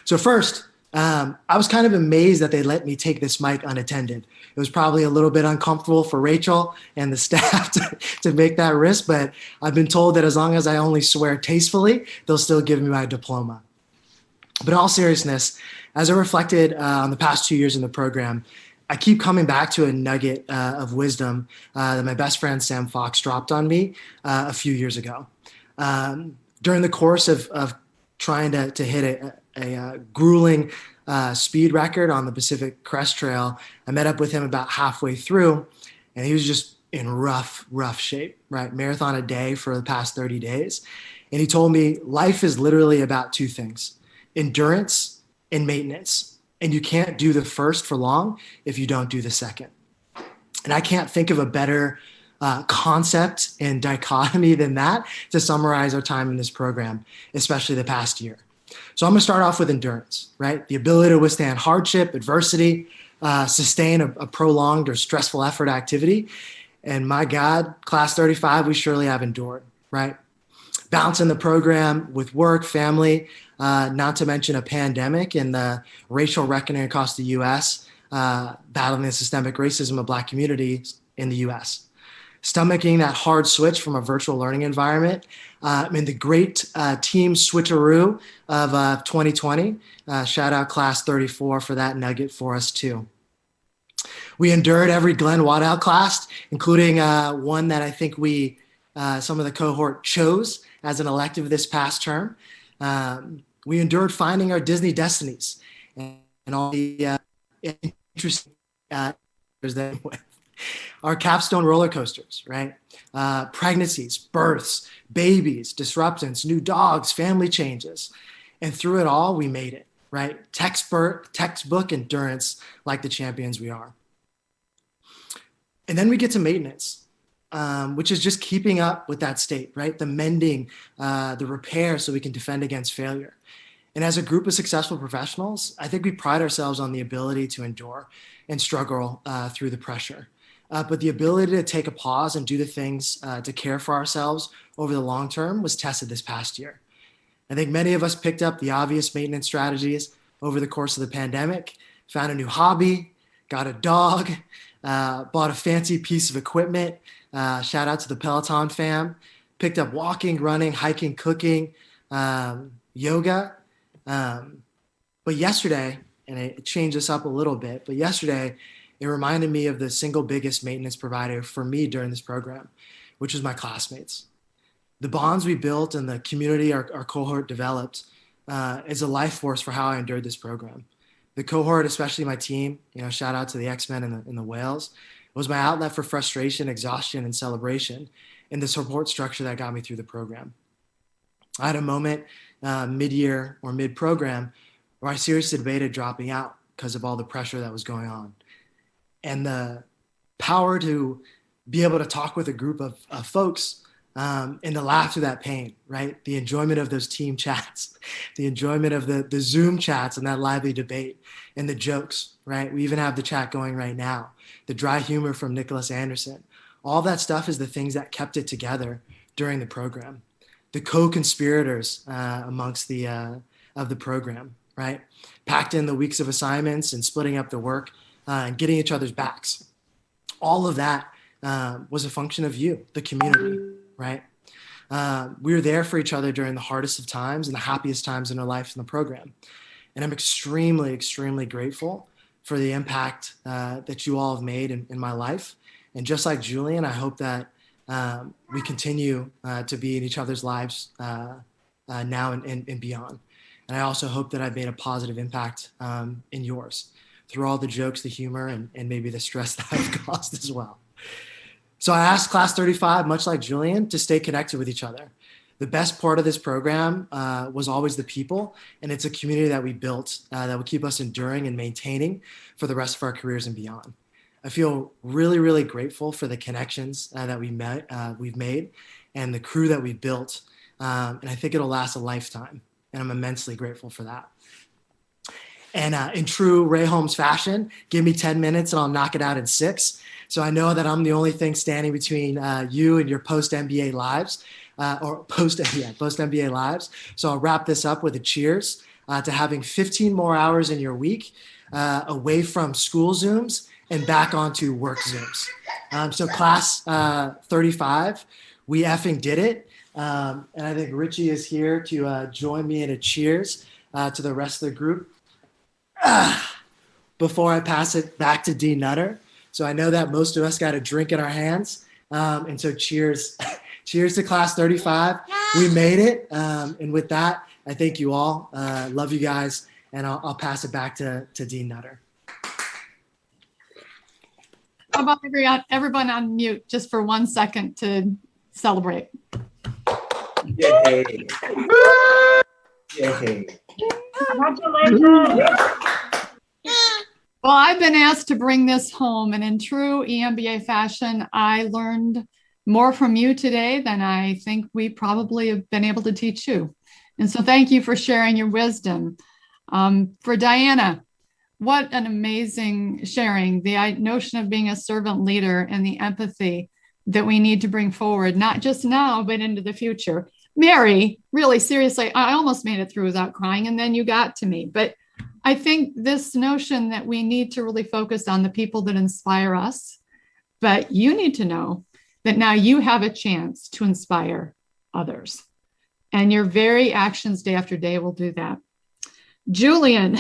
So first, I was kind of amazed that they let me take this mic unattended. It was probably a little bit uncomfortable for Rachel and the staff to make that risk, but I've been told that as long as I only swear tastefully, they'll still give me my diploma. But in all seriousness, as I reflected on the past 2 years in the program, I keep coming back to a nugget of wisdom that my best friend Sam Fox dropped on me a few years ago. During the course of trying to hit a grueling speed record on the Pacific Crest Trail, I met up with him about halfway through, and he was just in rough shape, right? Marathon a day for the past 30 days. And he told me life is literally about 2 things, endurance and maintenance. And you can't do the first for long if you don't do the second. And I can't think of a better concept and dichotomy than that to summarize our time in this program, especially the past year. So I'm going to start off with endurance, right? The ability to withstand hardship, adversity, sustain a prolonged or stressful effort activity. And my God, Class 35, we surely have endured, right? Balancing the program with work, family, not to mention a pandemic and the racial reckoning across the U.S., battling the systemic racism of Black communities in the U.S. Stomaching that hard switch from a virtual learning environment, and the great team switcheroo of 2020. Shout out Class 34 for that nugget for us too. We endured every Glenn Waddell class, including one that I think some of the cohort chose as an elective this past term. We endured finding our Disney destinies and all the interesting that with. Our capstone roller coasters, right? Pregnancies, births, babies, disruptions, new dogs, family changes. And through it all, we made it, right? Textbook endurance like the champions we are. And then we get to maintenance, which is just keeping up with that state, right? The mending, the repair so we can defend against failure. And as a group of successful professionals, I think we pride ourselves on the ability to endure and struggle through the pressure. But the ability to take a pause and do the things to care for ourselves over the long term was tested this past year. I think many of us picked up the obvious maintenance strategies over the course of the pandemic, found a new hobby, got a dog, bought a fancy piece of equipment, shout out to the Peloton fam, picked up walking, running, hiking, cooking, yoga. But yesterday, and it changed us up a little bit, but yesterday, it reminded me of the single biggest maintenance provider for me during this program, which was my classmates. The bonds we built and the community our cohort developed is a life force for how I endured this program. The cohort, especially my team, shout out to the X-Men and the Whales, was my outlet for frustration, exhaustion, and celebration in the support structure that got me through the program. I had a moment mid-year or mid-program where I seriously debated dropping out because of all the pressure that was going on. And the power to be able to talk with a group of folks and to laugh through that pain, right? The enjoyment of those team chats, the enjoyment of the Zoom chats and that lively debate and the jokes, right? We even have the chat going right now, the dry humor from Nicholas Anderson. All that stuff is the things that kept it together during the program. The co-conspirators amongst of the program, right? Packed in the weeks of assignments and splitting up the work and getting each other's backs. All of that was a function of you, the community, right? We were there for each other during the hardest of times and the happiest times in our life in the program. And I'm extremely, extremely grateful for the impact that you all have made in my life. And just like Julian, I hope that we continue to be in each other's lives now and beyond. And I also hope that I've made a positive impact in yours through all the jokes, the humor, and maybe the stress that I've caused as well. So I asked Class 35, much like Julian, to stay connected with each other. The best part of this program was always the people, and it's a community that we built that will keep us enduring and maintaining for the rest of our careers and beyond. I feel really, really grateful for the connections that we've made and the crew that we built, and I think it'll last a lifetime, and I'm immensely grateful for that. And in true Ray Holmes fashion, give me 10 minutes and I'll knock it out in 6. So I know that I'm the only thing standing between you and your post-MBA lives, or post-MBA lives. So I'll wrap this up with a cheers to having 15 more hours in your week away from school Zooms and back onto work Zooms. So class 35, we effing did it. And I think Richie is here to join me in a cheers to the rest of the group. Before I pass it back to Dean Nutter. So I know that most of us got a drink in our hands. And so cheers. Cheers to class 35. We made it. And with that, I thank you all. Love you guys. And I'll pass it back to Dean Nutter. How about everyone on mute just for 1 second to celebrate? Yay. Yay. Congratulations. Well, I've been asked to bring this home, and in true EMBA fashion, I learned more from you today than I think we probably have been able to teach you. And so thank you for sharing your wisdom. For Diana, what an amazing sharing, the notion of being a servant leader and the empathy that we need to bring forward, not just now, but into the future. Mary, really seriously, I almost made it through without crying, and then you got to me. But I think this notion that we need to really focus on the people that inspire us, but you need to know that now you have a chance to inspire others. And your very actions day after day will do that. Julian,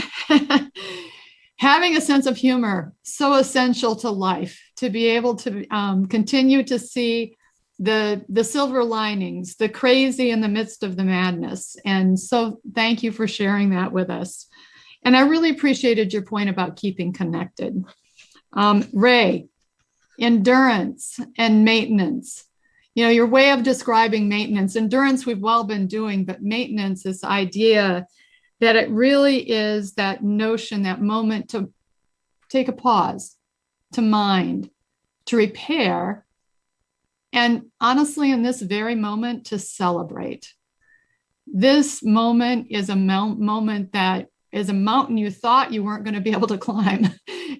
having a sense of humor, so essential to life, to be able to continue to see the silver linings, the crazy in the midst of the madness. And so thank you for sharing that with us. And I really appreciated your point about keeping connected. Ray, endurance and maintenance. You know, your way of describing maintenance, endurance we've well been doing, but maintenance, this idea that it really is that notion, that moment to take a pause, to mind, to repair, and honestly, in this very moment, to celebrate. This moment is a moment that is a mountain you thought you weren't going to be able to climb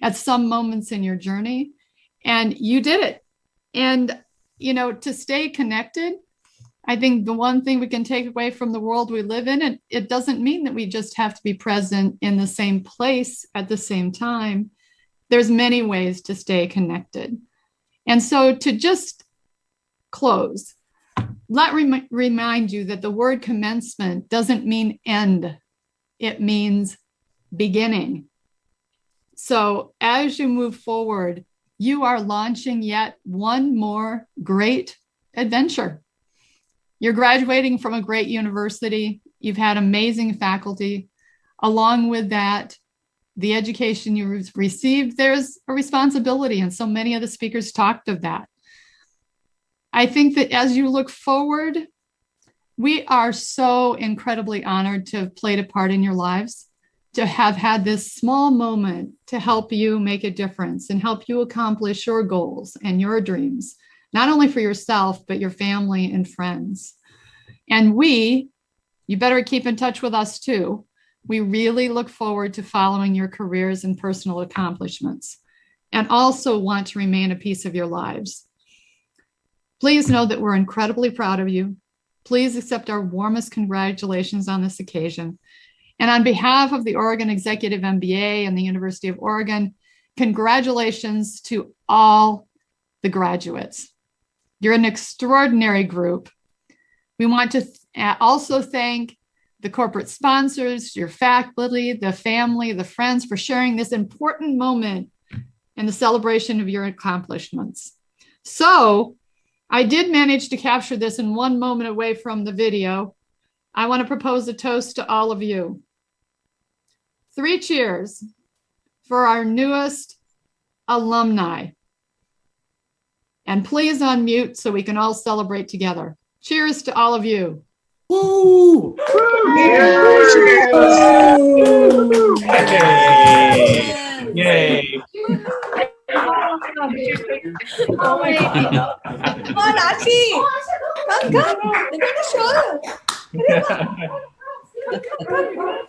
at some moments in your journey, and you did it. And, you know, to stay connected, I think the one thing we can take away from the world we live in, it doesn't mean that we just have to be present in the same place at the same time. There's many ways to stay connected. And so to just close, let me remind you that the word commencement doesn't mean end. It means beginning. So as you move forward, you are launching yet one more great adventure. You're graduating from a great university. You've had amazing faculty. Along with that, the education you received, there's a responsibility. And so many of the speakers talked of that. I think that as you look forward, we are so incredibly honored to have played a part in your lives, to have had this small moment to help you make a difference and help you accomplish your goals and your dreams, not only for yourself, but your family and friends. And you better keep in touch with us too. We really look forward to following your careers and personal accomplishments, and also want to remain a piece of your lives. Please know that we're incredibly proud of you. Please accept our warmest congratulations on this occasion. And on behalf of the Oregon Executive MBA and the University of Oregon, congratulations to all the graduates. You're an extraordinary group. We want to also thank the corporate sponsors, your faculty, the family, the friends for sharing this important moment in the celebration of your accomplishments. So I did manage to capture this in one moment away from the video. I want to propose a toast to all of you. 3 cheers for our newest alumni. And please unmute so we can all celebrate together. Cheers to all of you. Woo! Yay! Yay! Oh my God. Come on, Achi. Come. They're going to show. Come.